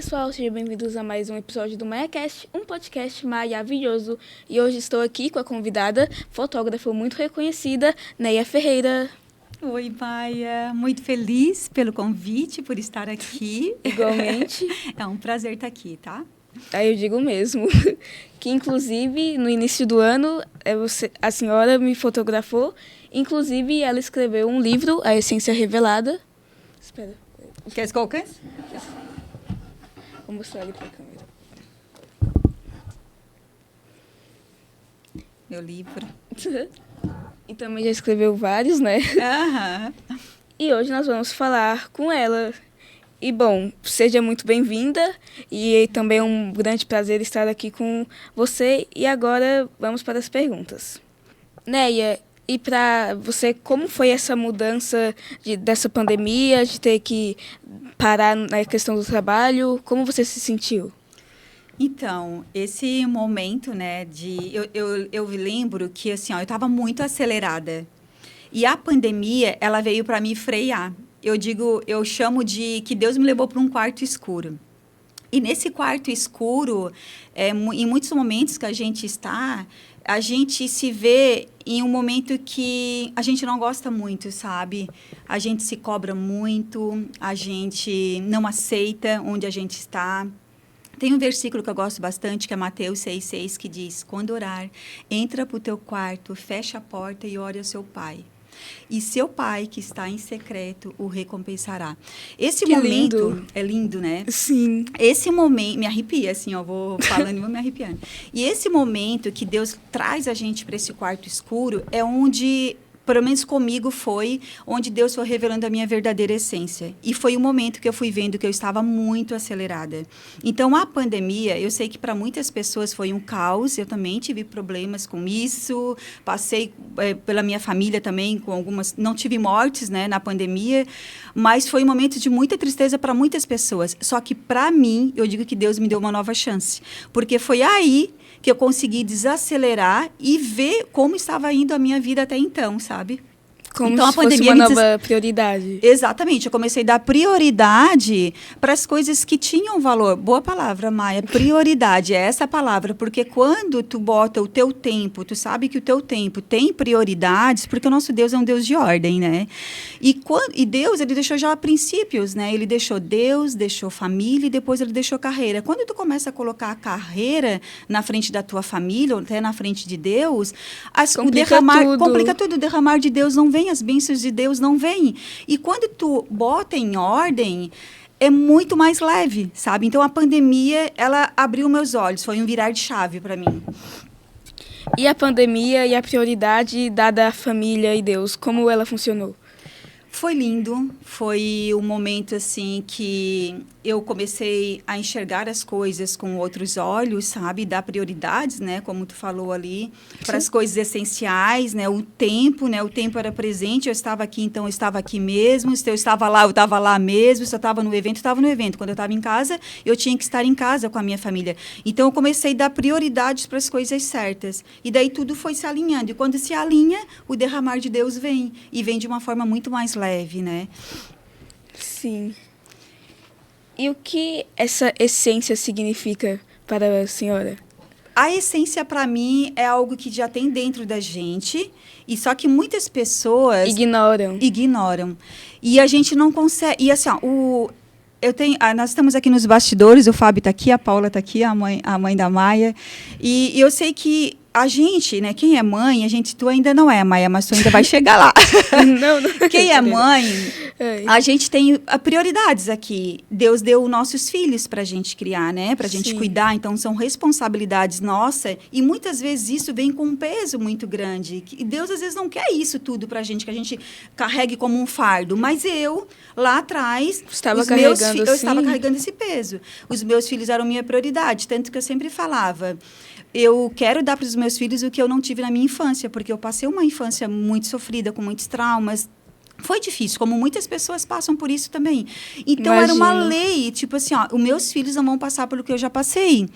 pessoal, sejam bem-vindos a mais um episódio do MaiaCast, um podcast maravilhoso. E hoje estou aqui com a convidada, fotógrafa muito reconhecida, Neia Ferreira. Oi, Maia. Muito feliz pelo convite, por estar aqui. Igualmente. É um prazer estar aqui, tá? Aí eu digo mesmo, que inclusive no início do ano a senhora me fotografou, inclusive ela escreveu um livro, A Essência Revelada. Espera. Quer colocar? Vou mostrar ali para a câmera. Meu livro. E também já escreveu vários, né? Aham. E hoje nós vamos falar com ela. E, bom, seja muito bem-vinda. E também é um grande prazer estar aqui com você. E agora vamos para as perguntas. Neia, e para você, como foi essa mudança dessa pandemia, de ter que parar na questão do trabalho? Como você se sentiu? Então, esse momento, né, eu lembro que, assim, ó, eu estava muito acelerada. E a pandemia, ela veio para me frear. Eu chamo de que Deus me levou para um quarto escuro. E nesse quarto escuro, em muitos momentos que a gente está, a gente se vê em um momento que a gente não gosta muito, sabe? A gente se cobra muito, a gente não aceita onde a gente está. Tem um versículo que eu gosto bastante, que é Mateus 6,6, que diz: quando orar, entra para o teu quarto, fecha a porta e ore ao seu pai. E seu pai, que está em secreto, o recompensará. Esse que momento lindo. É lindo, né? Sim. Esse momento, me arrepia, assim, ó, vou falando e vou me arrepiando. E esse momento que Deus traz a gente para esse quarto escuro é onde, pelo menos comigo, foi onde Deus foi revelando a minha verdadeira essência. E foi o momento que eu fui vendo que eu estava muito acelerada. Então, a pandemia, eu sei que para muitas pessoas foi um caos, eu também tive problemas com isso, passei pela minha família também, com algumas... Não tive mortes, né, na pandemia, mas foi um momento de muita tristeza para muitas pessoas. Só que, para mim, eu digo que Deus me deu uma nova chance, porque foi aí que eu consegui desacelerar e ver como estava indo a minha vida até então, sabe? Como então, se fosse uma nova prioridade. Exatamente. Eu comecei a dar prioridade para as coisas que tinham valor. Boa palavra, Maia. Prioridade, é essa a palavra. Porque quando tu bota o teu tempo, tu sabe que o teu tempo tem prioridades, porque o nosso Deus é um Deus de ordem, né? E Deus, ele deixou já princípios, né? Ele deixou Deus, deixou família e depois ele deixou carreira. Quando tu começa a colocar a carreira na frente da tua família, ou até na frente de Deus, complica tudo. O derramar de Deus não vem, as bênçãos de Deus não vêm. E quando tu bota em ordem, é muito mais leve, sabe? Então, a pandemia, ela abriu meus olhos, foi um virar de chave para mim. E a pandemia e a prioridade dada à família e Deus, como ela funcionou? Foi lindo, foi um momento assim que eu comecei a enxergar as coisas com outros olhos, sabe, dar prioridades, né, como tu falou ali, para as coisas essenciais, né, o tempo era presente, eu estava aqui, então eu estava aqui mesmo, se eu estava lá mesmo, se eu estava no evento, quando eu estava em casa, eu tinha que estar em casa com a minha família, então eu comecei a dar prioridades para as coisas certas, e daí tudo foi se alinhando, e quando se alinha, o derramar de Deus vem, e vem de uma forma muito mais leve, né? Sim. E o que essa essência significa para a senhora? A essência, para mim, é algo que já tem dentro da gente, e só que muitas pessoas... Ignoram. E a gente não consegue... E assim, ó, nós estamos aqui nos bastidores, o Fábio está aqui, a Paula está aqui, a mãe da Maia, e eu sei que a gente, né, quem é mãe, tu ainda não é, Maia, mas tu ainda vai chegar lá. Não. Quem é mãe, a gente tem prioridades aqui. Deus deu nossos filhos para a gente criar, né, para a gente cuidar, então são responsabilidades nossas, e muitas vezes isso vem com um peso muito grande. E Deus às vezes não quer isso tudo para a gente, que a gente carregue como um fardo, mas eu, lá atrás, eu estava carregando esse peso. Os meus filhos eram minha prioridade, tanto que eu sempre falava... Eu quero dar para os meus filhos o que eu não tive na minha infância, porque eu passei uma infância muito sofrida, com muitos traumas. Foi difícil, como muitas pessoas passam por isso também. Então, era uma lei, tipo assim, ó, os meus filhos não vão passar pelo que eu já passei.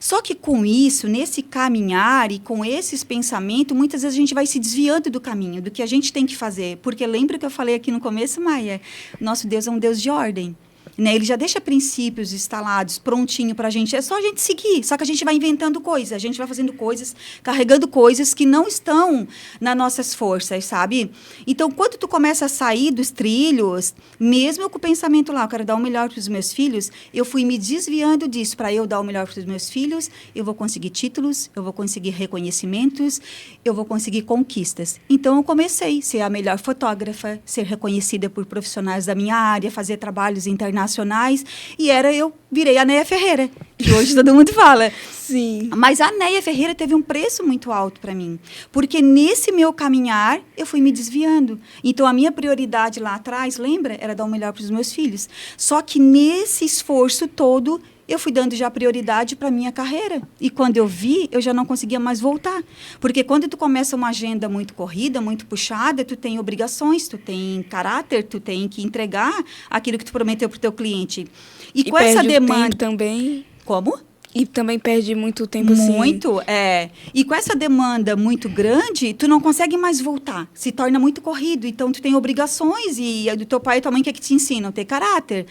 Só que com isso, nesse caminhar e com esses pensamentos, muitas vezes a gente vai se desviando do caminho, do que a gente tem que fazer. Porque lembra que eu falei aqui no começo, Maia? Nosso Deus é um Deus de ordem. né? Ele já deixa princípios instalados, prontinho para a gente. É só a gente seguir. Só que a gente vai inventando coisas, a gente vai fazendo coisas, carregando coisas que não estão nas nossas forças, sabe? Então, quando tu começa a sair dos trilhos, mesmo com o pensamento lá, eu quero dar o melhor para os meus filhos, eu fui me desviando disso. Para eu dar o melhor para os meus filhos, eu vou conseguir títulos, eu vou conseguir reconhecimentos, eu vou conseguir conquistas. Então, eu comecei a ser a melhor fotógrafa, ser reconhecida por profissionais da minha área, fazer trabalhos internacionais, e eu virei a Neia Ferreira, que hoje todo mundo fala. Sim. Mas a Neia Ferreira teve um preço muito alto para mim, porque nesse meu caminhar, eu fui me desviando. Então, a minha prioridade lá atrás, lembra? Era dar o melhor para os meus filhos. Só que nesse esforço todo, eu fui dando já prioridade para a minha carreira. E quando eu vi, eu já não conseguia mais voltar. Porque quando tu começa uma agenda muito corrida, muito puxada, tu tem obrigações, tu tem caráter, tu tem que entregar aquilo que tu prometeu para o teu cliente. E com essa demanda também. Como? E também perde muito tempo assim. Muito, é. E com essa demanda muito grande, tu não consegue mais voltar. Se torna muito corrido. Então, tu tem obrigações e do teu pai e tua mãe que te ensinam? Ter caráter,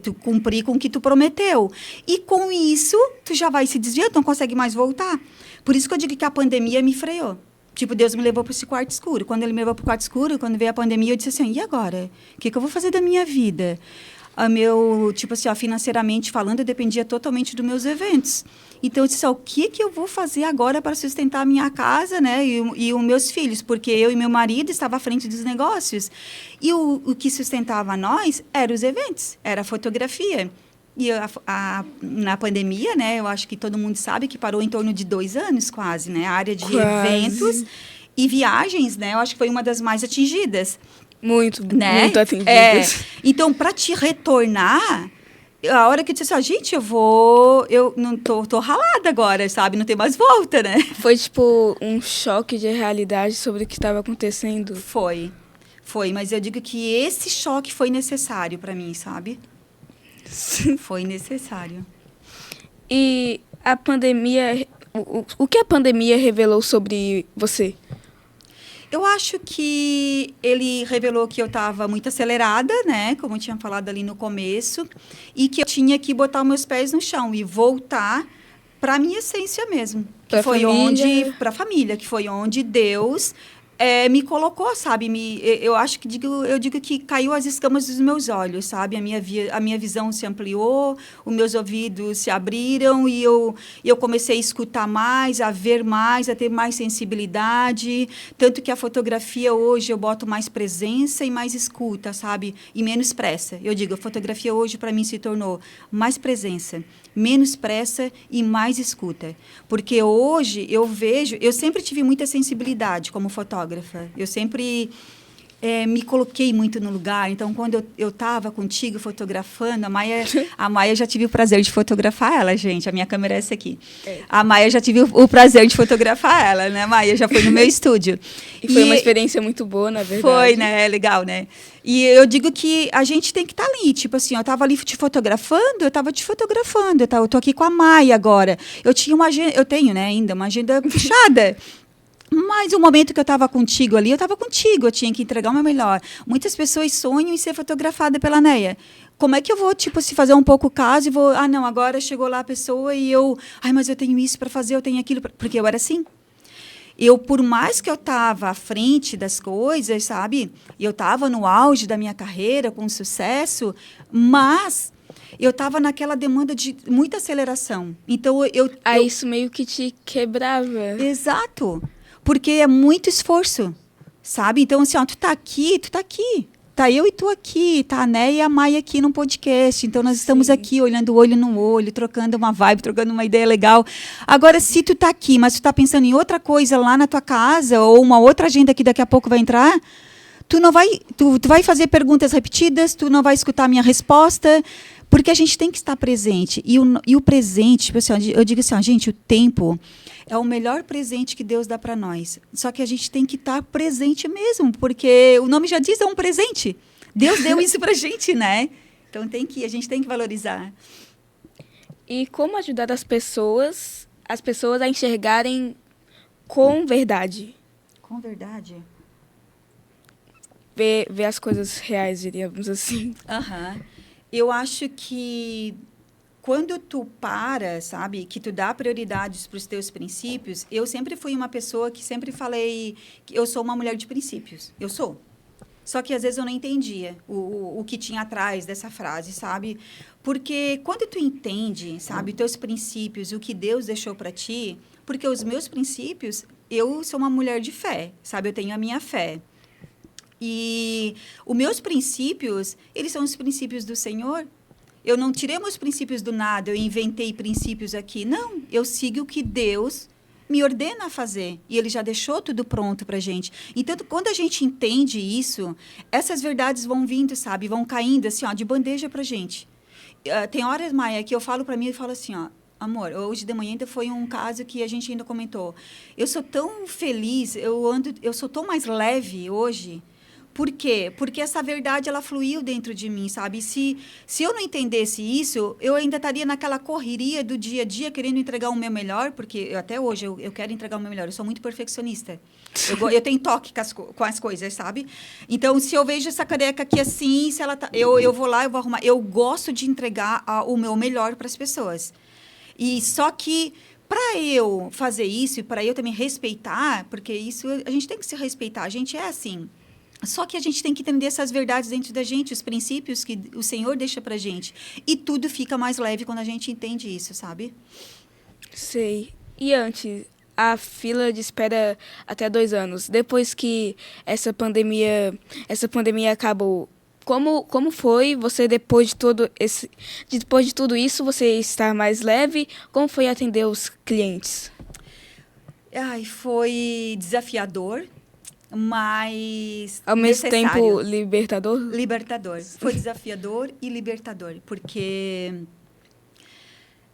tu cumprir com o que tu prometeu. E com isso, tu já vai se desviando, não consegue mais voltar. Por isso que eu digo que a pandemia me freou. Tipo, Deus me levou para esse quarto escuro. Quando ele me levou para o quarto escuro, quando veio a pandemia, eu disse assim, e agora? O que eu vou fazer da minha vida? Financeiramente falando, eu dependia totalmente dos meus eventos. Então, eu disse, o que eu vou fazer agora para sustentar a minha casa, né? E os meus filhos? Porque eu e meu marido estavam à frente dos negócios. E o que sustentava nós eram os eventos, era a fotografia. E na pandemia, né? Eu acho que todo mundo sabe que parou em torno de 2 anos, quase, né? A área de eventos e viagens, né? Eu acho que foi uma das mais atingidas. Muito, né? muito atendidas. Então, para te retornar, a hora que eu disse assim, gente, eu não tô ralada agora, sabe? Não tem mais volta, né? Foi tipo um choque de realidade sobre o que estava acontecendo. Foi, mas eu digo que esse choque foi necessário para mim, sabe? Foi necessário. E a pandemia, o que a pandemia revelou sobre você? Eu acho que ele revelou que eu estava muito acelerada, né? Como eu tinha falado ali no começo. E que eu tinha que botar meus pés no chão e voltar para a minha essência mesmo. Que foi onde... Para a família, que foi onde Deus... me colocou, sabe? Eu digo que caiu as escamas dos meus olhos, sabe? A minha visão se ampliou, os meus ouvidos se abriram e eu comecei a escutar mais, a ver mais, a ter mais sensibilidade. Tanto que a fotografia hoje eu boto mais presença e mais escuta, sabe? E menos pressa. Eu digo, a fotografia hoje para mim se tornou mais presença, menos pressa e mais escuta. Porque hoje eu sempre tive muita sensibilidade como fotógrafa. Eu sempre me coloquei muito no lugar. Então, quando eu estava contigo fotografando, a Maia já tive o prazer de fotografar ela, gente. A minha câmera é essa aqui. A Maia já tive o prazer de fotografar ela, né, Maia? Já foi no meu estúdio. E foi uma experiência muito boa, na verdade. Foi, né? Legal, né? E eu digo que a gente tem que estar ali. Tipo assim, eu estava ali te fotografando. Eu tô aqui com a Maia agora. Eu tenho, né, ainda uma agenda fechada. Mas o momento que eu estava contigo ali, eu tinha que entregar o meu melhor. Muitas pessoas sonham em ser fotografada pela Neia. Como é que eu vou, se fazer um pouco caso e vou... não, agora chegou lá a pessoa e eu... mas eu tenho isso para fazer, eu tenho aquilo... Porque eu era assim. Por mais que eu estava à frente das coisas, sabe? Eu estava no auge da minha carreira, com sucesso, mas... eu estava naquela demanda de muita aceleração. Então, isso meio que te quebrava. Exato. Porque é muito esforço, sabe? Então, assim, tu tá aqui. Tá eu e tu aqui, tá a Neia e a Maia aqui num podcast. Então, nós estamos aqui olhando olho no olho, trocando uma vibe, trocando uma ideia legal. Agora, se tu tá aqui, mas tu tá pensando em outra coisa lá na tua casa, ou uma outra agenda que daqui a pouco vai entrar, tu vai fazer perguntas repetidas, tu não vai escutar a minha resposta, porque a gente tem que estar presente. E o presente, tipo assim, eu digo assim, gente, o tempo é o melhor presente que Deus dá para nós. Só que a gente tem que estar presente mesmo, porque o nome já diz, é um presente. Deus deu isso para a gente, né? Então a gente tem que valorizar. E como ajudar as pessoas a enxergarem com verdade? Com verdade? Ver as coisas reais, diríamos assim. Aham. Eu acho que quando tu para, sabe, que tu dá prioridades para os teus princípios, eu sempre fui uma pessoa que sempre falei que eu sou uma mulher de princípios. Eu sou. Só que às vezes eu não entendia o que tinha atrás dessa frase, sabe? Porque quando tu entende, sabe, teus princípios, o que Deus deixou para ti, porque os meus princípios, eu sou uma mulher de fé, sabe? Eu tenho a minha fé. E os meus princípios, eles são os princípios do Senhor. Eu não tirei meus princípios do nada, eu inventei princípios aqui. Não, eu sigo o que Deus me ordena a fazer. E Ele já deixou tudo pronto para a gente. Então, quando a gente entende isso, essas verdades vão vindo, sabe? Vão caindo assim, ó, de bandeja para a gente. Tem horas, Maia, que eu falo para mim e falo assim, ó, amor, hoje de manhã ainda foi um caso que a gente ainda comentou. Eu sou tão feliz, eu sou tão mais leve hoje. Por quê? Porque essa verdade, ela fluiu dentro de mim, sabe? Se eu não entendesse isso, eu ainda estaria naquela correria do dia a dia, querendo entregar o meu melhor, porque até hoje eu quero entregar o meu melhor. Eu sou muito perfeccionista. Eu tenho toque com as coisas, sabe? Então, se eu vejo essa caneca aqui assim, se ela tá, eu vou lá, eu vou arrumar. Eu gosto de entregar o meu melhor para as pessoas. E só que para eu fazer isso e para eu também respeitar, porque isso a gente tem que se respeitar, a gente é assim. Só que a gente tem que entender essas verdades dentro da gente, os princípios que o Senhor deixa pra gente. E tudo fica mais leve quando a gente entende isso, sabe? Sei. E antes, a fila de espera até 2 anos. Depois que essa pandemia acabou, como foi você depois de tudo isso, você estar mais leve? Como foi atender os clientes? Ai, foi desafiador, mas Ao mesmo necessário. tempo libertador? Libertador. Foi desafiador e libertador, porque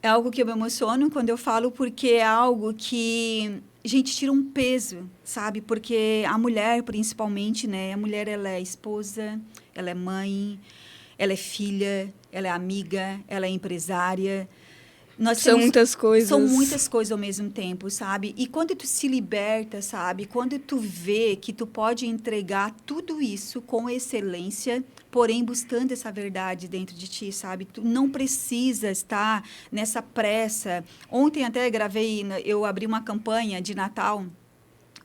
é algo que eu me emociono quando eu falo, porque é algo que, gente, tira um peso, sabe? Porque a mulher, principalmente, né? A mulher, ela é esposa, ela é mãe, ela é filha, ela é amiga, ela é empresária. São muitas coisas. São muitas coisas ao mesmo tempo, sabe? E quando tu se liberta, sabe? Quando tu vê que tu pode entregar tudo isso com excelência, porém buscando essa verdade dentro de ti, sabe? Tu não precisa estar nessa pressa. Ontem até eu abri uma campanha de Natal.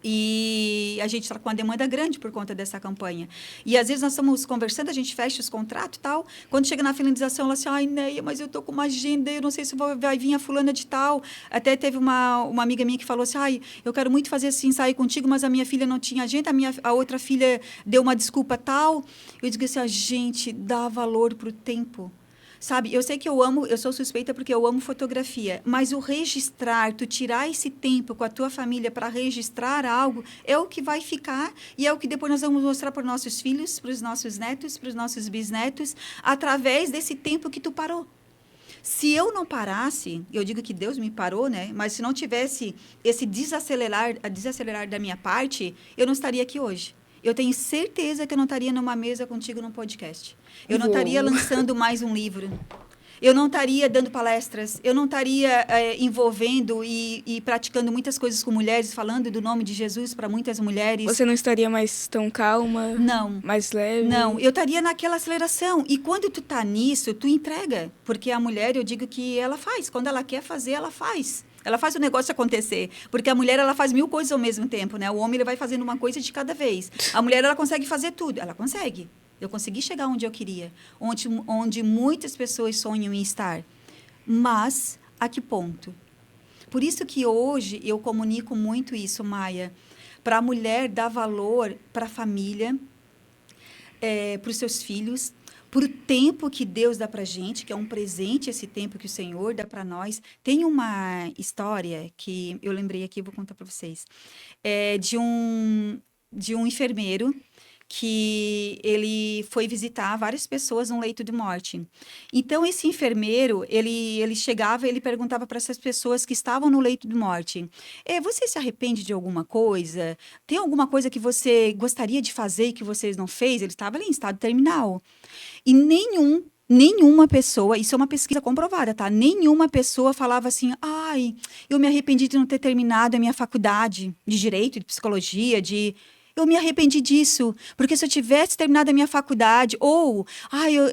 E a gente está com uma demanda grande por conta dessa campanha. E às vezes nós estamos conversando, a gente fecha os contratos e tal. Quando chega na finalização, ela assim, ai, Neia, mas eu estou com uma agenda, eu não sei se vai vir a fulana de tal. Até teve uma amiga minha que falou assim, ai, eu quero muito fazer assim, sair contigo, mas a minha filha não tinha agenda, a outra filha deu uma desculpa tal. Eu digo assim, a gente dá valor para o tempo. Sabe, eu sei que eu sou suspeita porque eu amo fotografia, mas o registrar, tu tirar esse tempo com a tua família para registrar algo, é o que vai ficar e é o que depois nós vamos mostrar para os nossos filhos, para os nossos netos, para os nossos bisnetos, através desse tempo que tu parou. Se eu não parasse, eu digo que Deus me parou, né? Mas se não tivesse esse desacelerar da minha parte, eu não estaria aqui hoje. Eu tenho certeza que eu não estaria numa mesa contigo num podcast. Eu não estaria lançando mais um livro. Eu não estaria dando palestras. Eu não estaria envolvendo e praticando muitas coisas com mulheres, falando do nome de Jesus para muitas mulheres. Você não estaria mais tão calma? Não. Mais leve? Não, eu estaria naquela aceleração. E quando tu tá nisso, tu entrega. Porque a mulher, eu digo que ela faz. Quando ela quer fazer, ela faz. Ela faz o negócio acontecer. Porque a mulher, ela faz 1000 coisas ao mesmo tempo, né? O homem, ele vai fazendo uma coisa de cada vez. A mulher, ela consegue fazer tudo. Ela consegue. Eu consegui chegar onde eu queria. Onde muitas pessoas sonham em estar. Mas, a que ponto? Por isso que hoje eu comunico muito isso, Maia. Para a mulher dar valor para a família, para os seus filhos, por o tempo que Deus dá para a gente, que é um presente esse tempo que o Senhor dá para nós. Tem uma história que eu lembrei aqui, vou contar para vocês. De um enfermeiro que ele foi visitar várias pessoas num leito de morte. Então, esse enfermeiro, ele chegava e ele perguntava para essas pessoas que estavam no leito de morte, você se arrepende de alguma coisa? Tem alguma coisa que você gostaria de fazer e que vocês não fez? Ele estava ali em estado terminal. E nenhuma pessoa, isso é uma pesquisa comprovada, tá? Nenhuma pessoa falava assim, ai, eu me arrependi de não ter terminado a minha faculdade de Direito, de Psicologia, eu me arrependi disso, porque se eu tivesse terminado a minha faculdade, ou,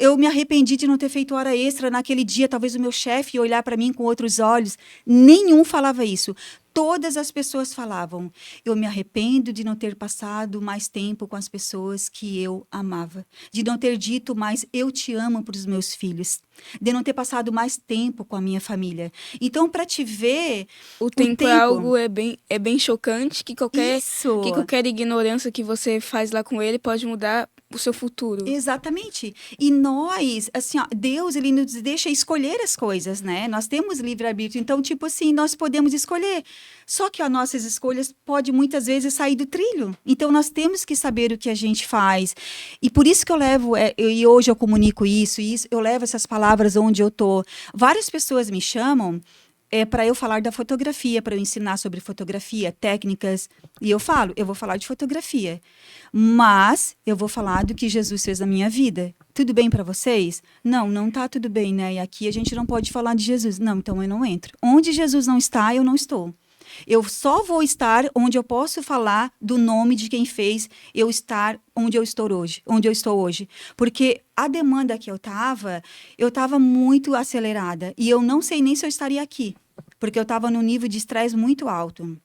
eu me arrependi de não ter feito hora extra naquele dia, talvez o meu chefe ia olhar para mim com outros olhos. Nenhum falava isso. Todas as pessoas falavam, eu me arrependo de não ter passado mais tempo com as pessoas que eu amava, de não ter dito mais eu te amo para os meus filhos, de não ter passado mais tempo com a minha família. Então, para te ver, o tempo é algo é bem chocante, que qualquer ignorância que você faz lá com ele pode mudar o seu futuro. Exatamente. E nós, assim, ó, Deus, ele nos deixa escolher as coisas, né? Nós temos livre-arbítrio, então, tipo assim, nós podemos escolher. Só que as nossas escolhas podem muitas vezes sair do trilho. Então, nós temos que saber o que a gente faz. E por isso que eu levo, e hoje eu comunico isso, eu levo essas palavras onde eu tô. Várias pessoas me chamam para eu falar da fotografia, para eu ensinar sobre fotografia, técnicas. E eu vou falar de fotografia. Mas eu vou falar do que Jesus fez na minha vida. Tudo bem para vocês? Não, não tá tudo bem, né? E aqui a gente não pode falar de Jesus. Não, então eu não entro. Onde Jesus não está, eu não estou. Eu só vou estar onde eu posso falar do nome de quem fez eu estar onde eu estou hoje. Porque a demanda que eu estava muito acelerada. E eu não sei nem se eu estaria aqui. Porque eu estava num nível de estresse muito alto.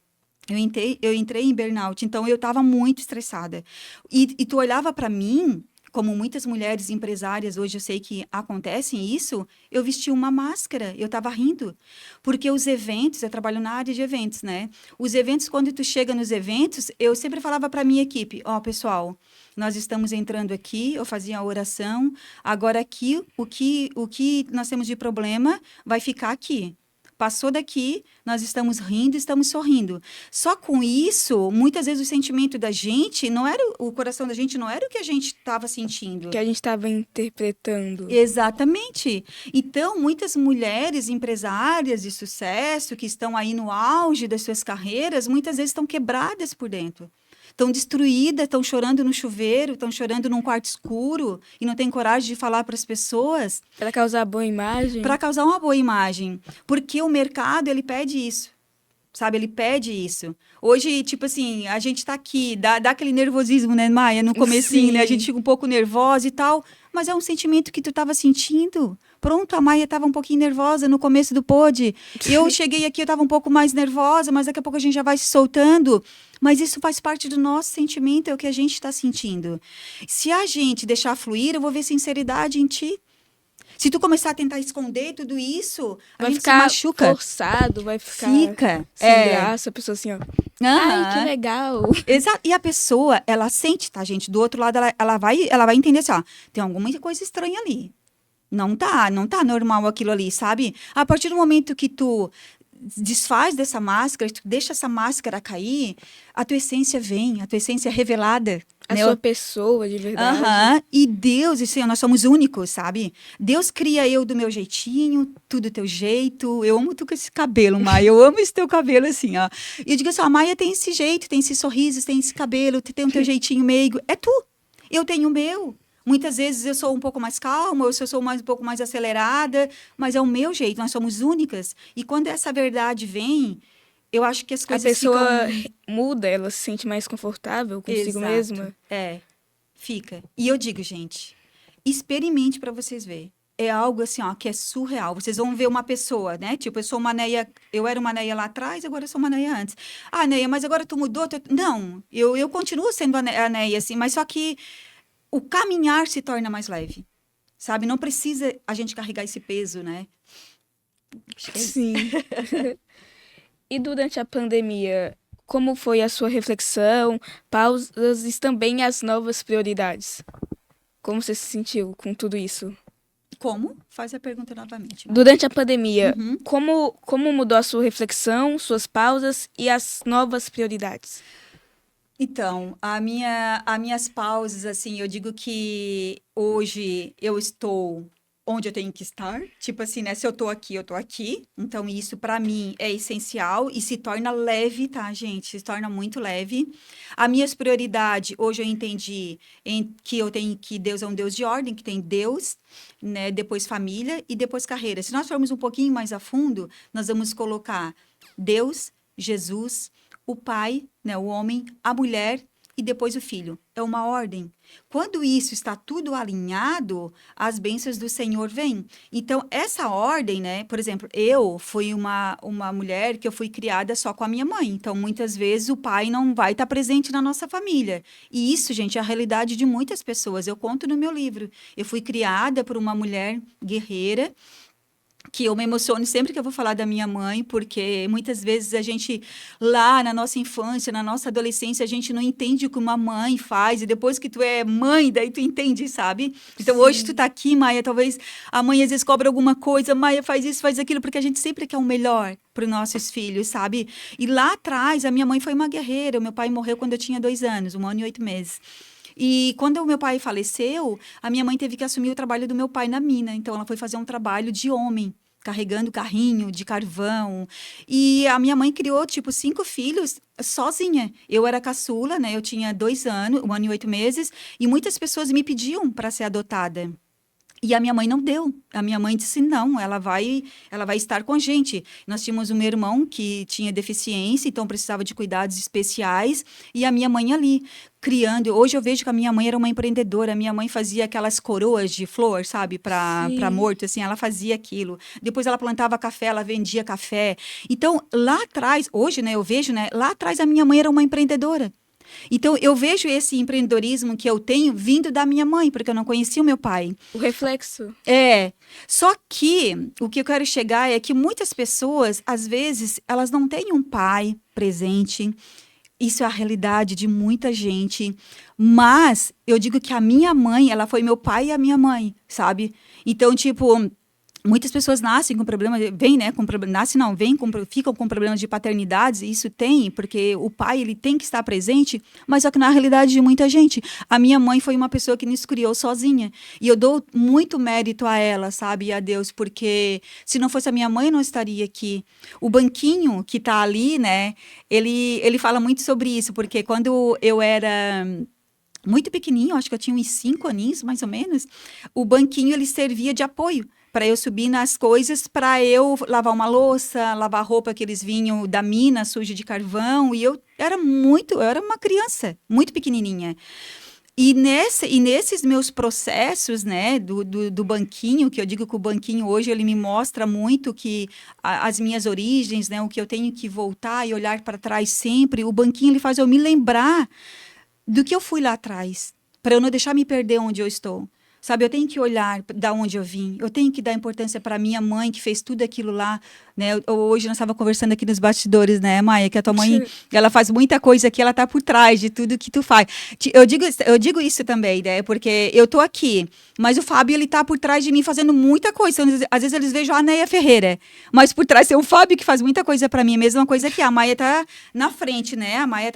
Eu entrei em burnout, então eu estava muito estressada. E tu olhava para mim, como muitas mulheres empresárias, hoje eu sei que acontecem isso, eu vestia uma máscara, eu estava rindo. Porque os eventos, eu trabalho na área de eventos, né? Os eventos, quando tu chega nos eventos, eu sempre falava para a minha equipe, pessoal, nós estamos entrando aqui, eu fazia a oração, agora aqui, o que nós temos de problema vai ficar aqui. Passou daqui, nós estamos rindo, estamos sorrindo. Só com isso, muitas vezes o sentimento da gente não era, o coração da gente não era o que a gente estava sentindo. Que a gente estava interpretando. Exatamente. Então, muitas mulheres empresárias de sucesso, que estão aí no auge das suas carreiras, muitas vezes estão quebradas por dentro. Estão destruídas, estão chorando no chuveiro, estão chorando num quarto escuro e não tem coragem de falar para as pessoas. Para causar boa imagem? Para causar uma boa imagem. Porque o mercado, ele pede isso. Sabe, ele pede isso. Hoje, tipo assim, a gente tá aqui, dá aquele nervosismo, né, Maia? No comecinho, né? A gente fica um pouco nervosa e tal. Mas é um sentimento que tu estava sentindo. Pronto, a Maia estava um pouquinho nervosa no começo do pod. Eu cheguei aqui, eu estava um pouco mais nervosa, mas daqui a pouco a gente já vai se soltando. Mas isso faz parte do nosso sentimento, é o que a gente está sentindo. Se a gente deixar fluir, eu vou ver sinceridade em ti. Se tu começar a tentar esconder tudo isso, a gente se machuca. Vai ficar forçado, vai ficar sem graça, a pessoa assim, ó. Ai, que legal. Exato. E a pessoa, ela sente, tá, gente? Do outro lado, ela vai entender assim, ó, tem alguma coisa estranha ali. Não tá normal aquilo ali, sabe? A partir do momento que tu desfaz dessa máscara, tu deixa essa máscara cair, a tua essência vem, a tua essência é revelada. A sua pessoa, de verdade. E Deus, assim, nós somos únicos, sabe? Deus cria eu do meu jeitinho, tu do teu jeito. Eu amo tu com esse cabelo, Maia. Eu amo esse teu cabelo, assim, ó. E eu digo assim, a Maia tem esse jeito, tem esses sorrisos, tem esse cabelo, tu tem o teu jeitinho meigo. É tu. Eu tenho o meu. Muitas vezes eu sou um pouco mais calma, ou eu sou um pouco mais acelerada, mas é o meu jeito, nós somos únicas. E quando essa verdade vem, eu acho que as coisas ficam... A pessoa muda, ela se sente mais confortável consigo mesma. Fica. E eu digo, gente, experimente para vocês verem. É algo assim, ó, que é surreal. Vocês vão ver uma pessoa, né? Tipo, eu era uma Neia lá atrás, agora eu sou uma Neia antes. Ah, Neia, mas agora tu mudou? Não, eu continuo sendo a Neia, assim, mas só que o caminhar se torna mais leve, sabe? Não precisa a gente carregar esse peso, né? Sim. E durante a pandemia, como foi a sua reflexão, pausas e também as novas prioridades? Como você se sentiu com tudo isso? Como? Faz a pergunta novamente. Durante a pandemia, como mudou a sua reflexão, suas pausas e as novas prioridades? Então, as minhas pausas, assim, eu digo que hoje eu estou onde eu tenho que estar. Tipo assim, né? Se eu tô aqui, eu tô aqui. Então, isso para mim é essencial e se torna leve, tá, gente? Se torna muito leve. As minhas prioridades, hoje eu entendi que Deus é um Deus de ordem, que tem Deus, né? Depois família e depois carreira. Se nós formos um pouquinho mais a fundo, nós vamos colocar Deus, Jesus, o pai, né, o homem, a mulher e depois o filho. É uma ordem. Quando isso está tudo alinhado, as bênçãos do Senhor vêm. Então, essa ordem, né? Por exemplo, eu fui uma mulher que eu fui criada só com a minha mãe. Então, muitas vezes o pai não vai estar presente na nossa família. E isso, gente, é a realidade de muitas pessoas. Eu conto no meu livro. Eu fui criada por uma mulher guerreira, que eu me emociono sempre que eu vou falar da minha mãe, porque muitas vezes a gente, lá na nossa infância, na nossa adolescência, a gente não entende o que uma mãe faz, e depois que tu é mãe, daí tu entende, sabe? Então, Sim. hoje tu tá aqui, Maia, talvez a mãe às vezes cobra alguma coisa, Maia faz isso, faz aquilo, porque a gente sempre quer o melhor para os nossos filhos, sabe? E lá atrás, a minha mãe foi uma guerreira, o meu pai morreu quando eu tinha 2 anos, 1 ano e 8 meses. E quando o meu pai faleceu, a minha mãe teve que assumir o trabalho do meu pai na mina. Então, ela foi fazer um trabalho de homem, carregando carrinho de carvão. E a minha mãe criou, tipo, 5 filhos sozinha. Eu era caçula, né? Eu tinha 2 anos, 1 ano e 8 meses. E muitas pessoas me pediam para ser adotada. E a minha mãe não deu. A minha mãe disse, não, ela vai estar com a gente. Nós tínhamos um meu irmão que tinha deficiência, então precisava de cuidados especiais, e a minha mãe ali, criando. Hoje eu vejo que a minha mãe era uma empreendedora. A minha mãe fazia aquelas coroas de flor, sabe, para morto, assim, ela fazia aquilo. Depois ela plantava café, ela vendia café. Então, lá atrás, hoje, né, eu vejo, né, lá atrás a minha mãe era uma empreendedora. Então, eu vejo esse empreendedorismo que eu tenho vindo da minha mãe, porque eu não conhecia o meu pai. O reflexo. É. Só que o que eu quero chegar é que muitas pessoas, às vezes, elas não têm um pai presente. Isso é a realidade de muita gente. Mas eu digo que a minha mãe, ela foi meu pai e a minha mãe, sabe? Então, tipo, muitas pessoas nascem com problema, vêm, né, ficam com problemas de paternidade, isso tem, porque o pai, ele tem que estar presente, mas só que na realidade de muita gente, a minha mãe foi uma pessoa que nos criou sozinha, e eu dou muito mérito a ela, sabe, e a Deus, porque se não fosse a minha mãe, eu não estaria aqui. O banquinho que tá ali, né, ele fala muito sobre isso, porque quando eu era muito pequenininho, acho que eu tinha uns 5 aninhos, mais ou menos, o banquinho, ele servia de apoio para eu subir nas coisas, para eu lavar uma louça, lavar roupa que eles vinham da mina suja de carvão, e eu era uma criança, muito pequenininha. E nesses meus processos, né, do banquinho, que eu digo que o banquinho hoje, ele me mostra muito que as minhas origens, né, o que eu tenho que voltar e olhar para trás sempre, o banquinho, ele faz eu me lembrar do que eu fui lá atrás, para eu não deixar me perder onde eu estou. Sabe, eu tenho que olhar da onde eu vim, eu tenho que dar importância para minha mãe, que fez tudo aquilo lá, né? Hoje nós estávamos conversando aqui nos bastidores, né, Maia, que a tua mãe, ela faz muita coisa aqui, ela tá por trás de tudo que tu faz. Eu digo isso também, né, porque eu tô aqui, mas o Fábio, ele tá por trás de mim fazendo muita coisa. Então, às vezes eles vejam a Neia Ferreira, mas por trás tem o Fábio que faz muita coisa para mim, a mesma coisa que a Maia tá na frente, né, a Maia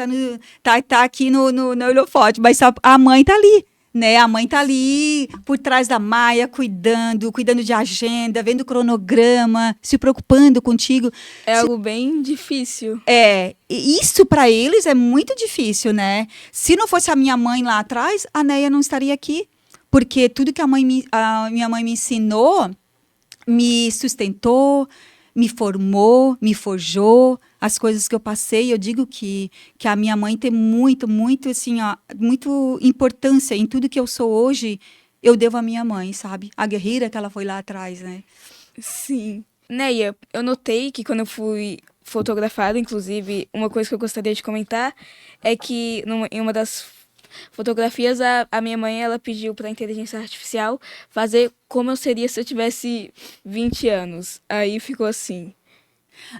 tá aqui no holofote, mas a mãe tá ali. Né? A mãe tá ali por trás da Maia, cuidando de agenda, vendo cronograma, se preocupando contigo. É algo bem difícil. Isso para eles é muito difícil, né? Se não fosse a minha mãe lá atrás, a Neia não estaria aqui. Porque tudo que a minha mãe me ensinou, me sustentou, me formou, me forjou, as coisas que eu passei. Eu digo que a minha mãe tem muito, assim, ó, muito importância em tudo que eu sou hoje. Eu devo à minha mãe, sabe? A guerreira que ela foi lá atrás, né? Sim. Neia, eu notei que quando eu fui fotografada, inclusive, uma coisa que eu gostaria de comentar é que em uma das fotografias, a minha mãe, ela pediu para a inteligência artificial fazer como eu seria se eu tivesse 20 anos. Aí ficou assim.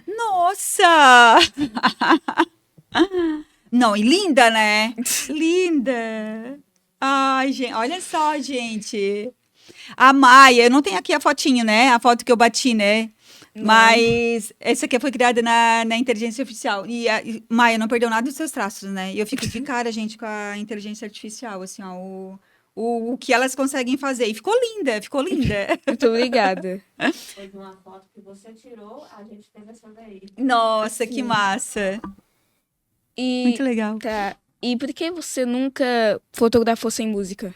Nossa! Não, e linda, né? Linda! Ai, gente, olha só, gente. A Maia, eu não tenho aqui a fotinho, né? A foto que eu bati, né? Não. Mas essa aqui foi criada na inteligência artificial. E Maia não perdeu nada dos seus traços, né? E eu fico de cara, gente, com a inteligência artificial, assim, ó, o que elas conseguem fazer. E ficou linda, ficou linda. Muito obrigada. Foi de uma foto que você tirou, a gente teve essa daí. Nossa, que massa. Muito legal. Tá. E por que você nunca fotografou sem música?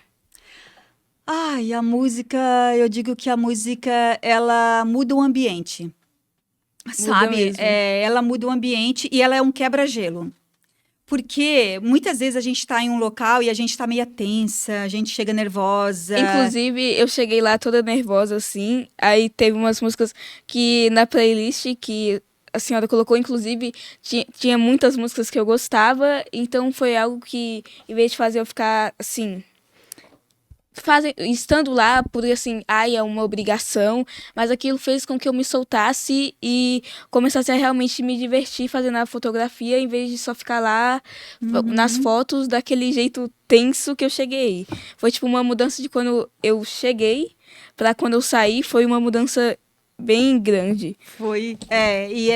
Ai, a música, eu digo que a música, ela muda o ambiente, sabe? Mesmo. Ela muda o ambiente e ela é um quebra-gelo. Porque muitas vezes a gente está em um local e a gente está meio tensa, a gente chega nervosa. Inclusive, eu cheguei lá toda nervosa, assim. Aí teve umas músicas que na playlist que a senhora colocou, inclusive, tinha muitas músicas que eu gostava. Então foi algo que, em vez de fazer eu ficar assim. Estando lá, por assim, ai, é uma obrigação, mas aquilo fez com que eu me soltasse e começasse a realmente me divertir fazendo a fotografia, em vez de só ficar lá nas fotos daquele jeito tenso que eu cheguei. Foi tipo uma mudança de quando eu cheguei para quando eu saí, foi uma mudança bem grande. Foi, e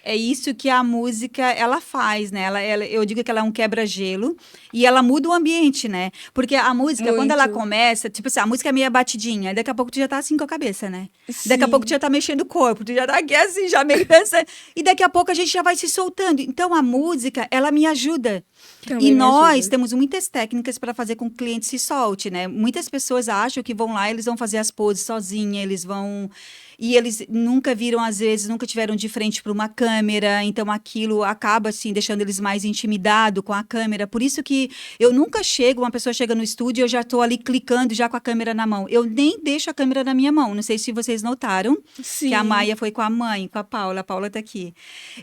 é isso que a música, ela faz, né? Eu digo que ela é um quebra-gelo e ela muda o ambiente, né? Porque a música, quando ela Muito. começa, tipo assim, a música é meio batidinha, daqui a pouco tu já tá assim com a cabeça, né? Sim. Daqui a pouco tu já tá mexendo o corpo, tu já tá aqui assim, já meio dançando, e daqui a pouco a gente já vai se soltando. Então, a música, ela me ajuda. Também E me nós ajuda. temos muitas técnicas para fazer com que o cliente se solte, né? Muitas pessoas acham que vão lá, eles vão fazer as poses sozinha, eles vão... E eles nunca viram, às vezes, nunca tiveram de frente para uma câmera, então aquilo acaba, assim, deixando eles mais intimidados com a câmera. Por isso que eu nunca chego, uma pessoa chega no estúdio e eu já estou ali clicando já com a câmera na mão. Eu nem deixo a câmera na minha mão. Não sei se vocês notaram que a Sim. Maia foi com a mãe, com a Paula tá aqui.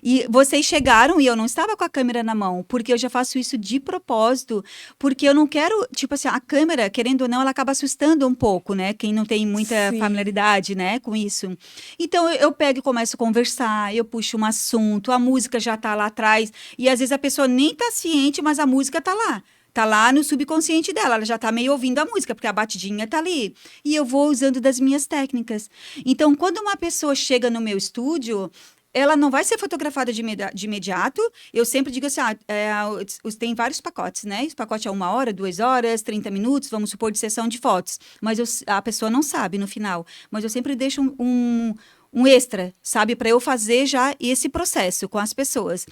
E vocês chegaram e eu não estava com a câmera na mão, porque eu já faço isso de propósito, porque eu não quero, tipo assim, a câmera, querendo ou não, ela acaba assustando um pouco, né? Quem não tem muita Sim. familiaridade, né, com isso. Então eu pego e começo a conversar, eu puxo um assunto, a música já tá lá atrás, e às vezes a pessoa nem tá ciente, mas a música tá lá. Tá lá no subconsciente dela, ela já tá meio ouvindo a música, porque a batidinha tá ali. E eu vou usando das minhas técnicas. Então, quando uma pessoa chega no meu estúdio, ela não vai ser fotografada de imediato. Eu sempre digo assim, tem vários pacotes, né? Esse pacote é 1 hora, 2 horas, 30 minutos, vamos supor, de sessão de fotos. Mas a pessoa não sabe no final. Mas eu sempre deixo um extra, sabe? Para eu fazer já esse processo com as pessoas.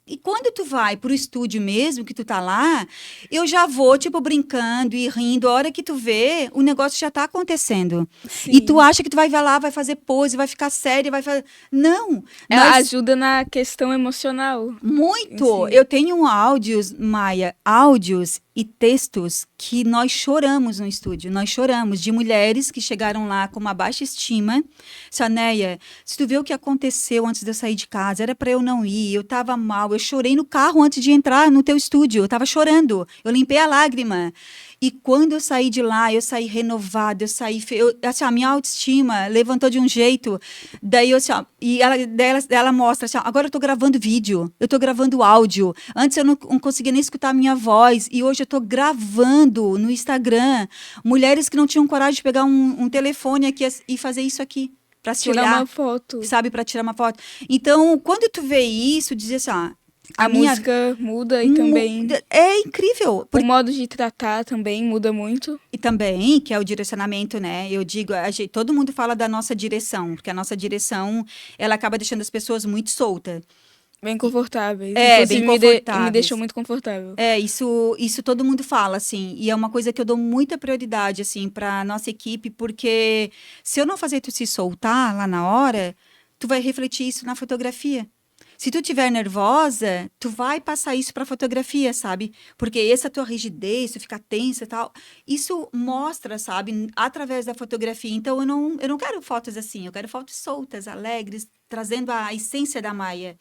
E quando tu vai pro estúdio mesmo, que tu tá lá, eu já vou, tipo, brincando e rindo. A hora que tu vê, o negócio já tá acontecendo. Sim. E tu acha que tu vai lá, vai fazer pose, vai ficar séria, vai fazer... Não! Ela nós- ajuda na questão emocional. Muito! Sim. Eu tenho áudios, Maia, áudios e textos que nós choramos no estúdio. Nós choramos de mulheres que chegaram lá com uma baixa estima. Sanéia, se tu vê o que aconteceu antes de eu sair de casa, era para eu não ir, eu tava mal, eu chorei no carro antes de entrar no teu estúdio, eu tava chorando, eu limpei a lágrima. E quando eu saí de lá, eu saí renovada, assim, a minha autoestima levantou de um jeito. Daí, assim, ela mostra assim, agora eu tô gravando vídeo, eu tô gravando áudio. Antes eu não conseguia nem escutar a minha voz, e hoje eu tô gravando no Instagram. Mulheres que não tinham coragem de pegar um telefone aqui e fazer isso aqui, para se Tirar olhar, uma foto. sabe, para tirar uma foto. Então, quando tu vê isso, diz assim, A música muda e também é incrível. o modo de tratar também muda muito. E também, que é o direcionamento, né? Eu digo, todo mundo fala da nossa direção, porque a nossa direção, ela acaba deixando as pessoas muito soltas. Bem confortáveis. Bem Inclusive, confortáveis. me deixou muito confortável. Isso todo mundo fala, assim, e é uma coisa que eu dou muita prioridade, assim, para nossa equipe, porque se eu não fazer tu se soltar lá na hora, tu vai refletir isso na fotografia. Se tu estiver nervosa, tu vai passar isso para a fotografia, sabe? Porque essa tua rigidez, tu ficar tensa e tal, isso mostra, sabe, através da fotografia. Então, eu não quero fotos assim, eu quero fotos soltas, alegres, trazendo a essência da Maia.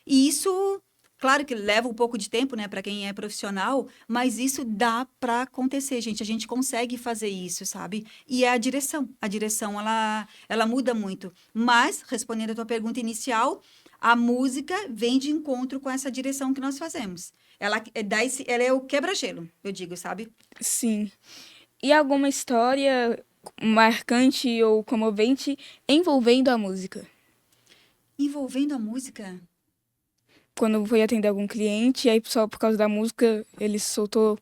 E isso, claro que leva um pouco de tempo, né, para quem é profissional, mas isso dá para acontecer, gente. A gente consegue fazer isso, sabe? E é a direção. A direção, ela muda muito. Mas, respondendo a tua pergunta inicial, a música vem de encontro com essa direção que nós fazemos. Ela é o quebra-gelo, eu digo, sabe? Sim. E alguma história marcante ou comovente envolvendo a música? Envolvendo a música? Quando foi atender algum cliente, aí só por causa da música ele soltou.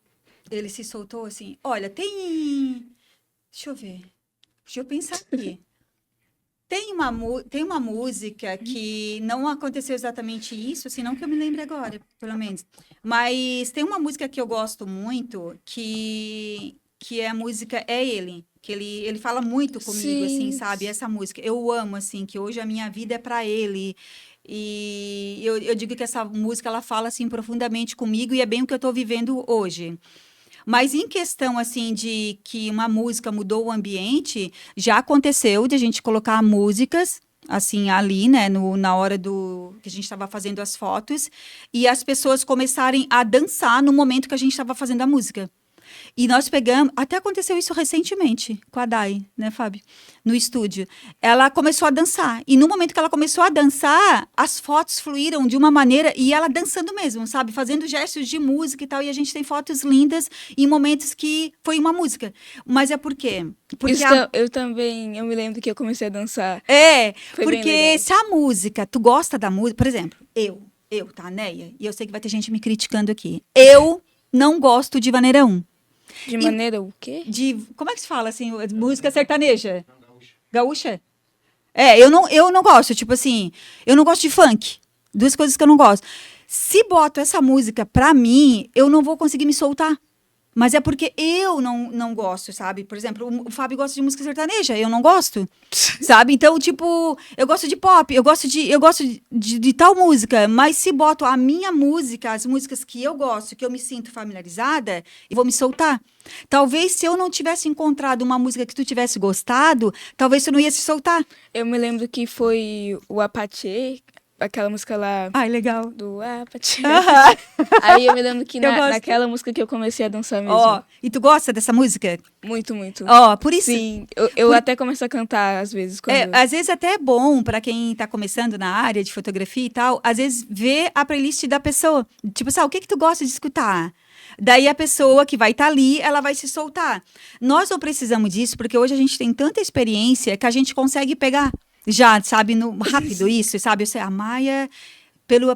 Ele se soltou assim. Olha, tem. Deixa eu ver. Deixa eu pensar aqui. Tem uma música que não aconteceu exatamente isso, assim, não que eu me lembre agora, pelo menos. Mas tem uma música que eu gosto muito, que é a música É Ele. Que ele fala muito comigo, Sim. assim, sabe? Essa música. Eu amo, assim, que hoje a minha vida é para ele. E eu digo que essa música, ela fala, assim, profundamente comigo e é bem o que eu estou vivendo hoje. Mas em questão, assim, de que uma música mudou o ambiente, já aconteceu de a gente colocar músicas, assim, ali, né, na hora que a gente estava fazendo as fotos, e as pessoas começarem a dançar no momento que a gente estava fazendo a música. E nós pegamos, até aconteceu isso recentemente com a Dai, né, Fábio? No estúdio. Ela começou a dançar. E no momento que ela começou a dançar, as fotos fluíram de uma maneira, e ela dançando mesmo, sabe? Fazendo gestos de música e tal. E a gente tem fotos lindas em momentos que foi uma música. Mas é por quê? Porque eu também, eu me lembro que eu comecei a dançar. Foi bem porque legal. se a música, tu gosta da música, por exemplo, tá, Neia? E eu sei que vai ter gente me criticando aqui. Eu não gosto de Vaneira 1. De maneira o quê? Como é que se fala, assim, música sertaneja? Gaúcha? Eu não gosto, tipo assim, eu não gosto de funk. Duas coisas que eu não gosto. Se boto essa música pra mim, eu não vou conseguir me soltar. Mas é porque eu não gosto, sabe? Por exemplo, o Fábio gosta de música sertaneja, eu não gosto, sabe? Então, tipo, eu gosto de pop, eu gosto de tal música, mas se boto a minha música, as músicas que eu gosto, que eu me sinto familiarizada, eu vou me soltar. Talvez se eu não tivesse encontrado uma música que tu tivesse gostado, talvez tu não ia se soltar. Eu me lembro que foi o Apache, aquela música lá Ai, legal. do Apache. Aham. Aí eu me lembro que Eu gosto. naquela música que eu comecei a dançar mesmo. Ó, e tu gosta dessa música? Muito, muito. Ó, por isso. Sim, eu até começo a cantar às vezes. Às vezes até é bom para quem tá começando na área de fotografia e tal, às vezes ver a playlist da pessoa. Tipo, sabe, o que tu gosta de escutar? Daí a pessoa que vai estar ali, ela vai se soltar. Nós não precisamos disso, porque hoje a gente tem tanta experiência que a gente consegue pegar já, sabe, rápido isso, sabe? Eu sei, a Maia,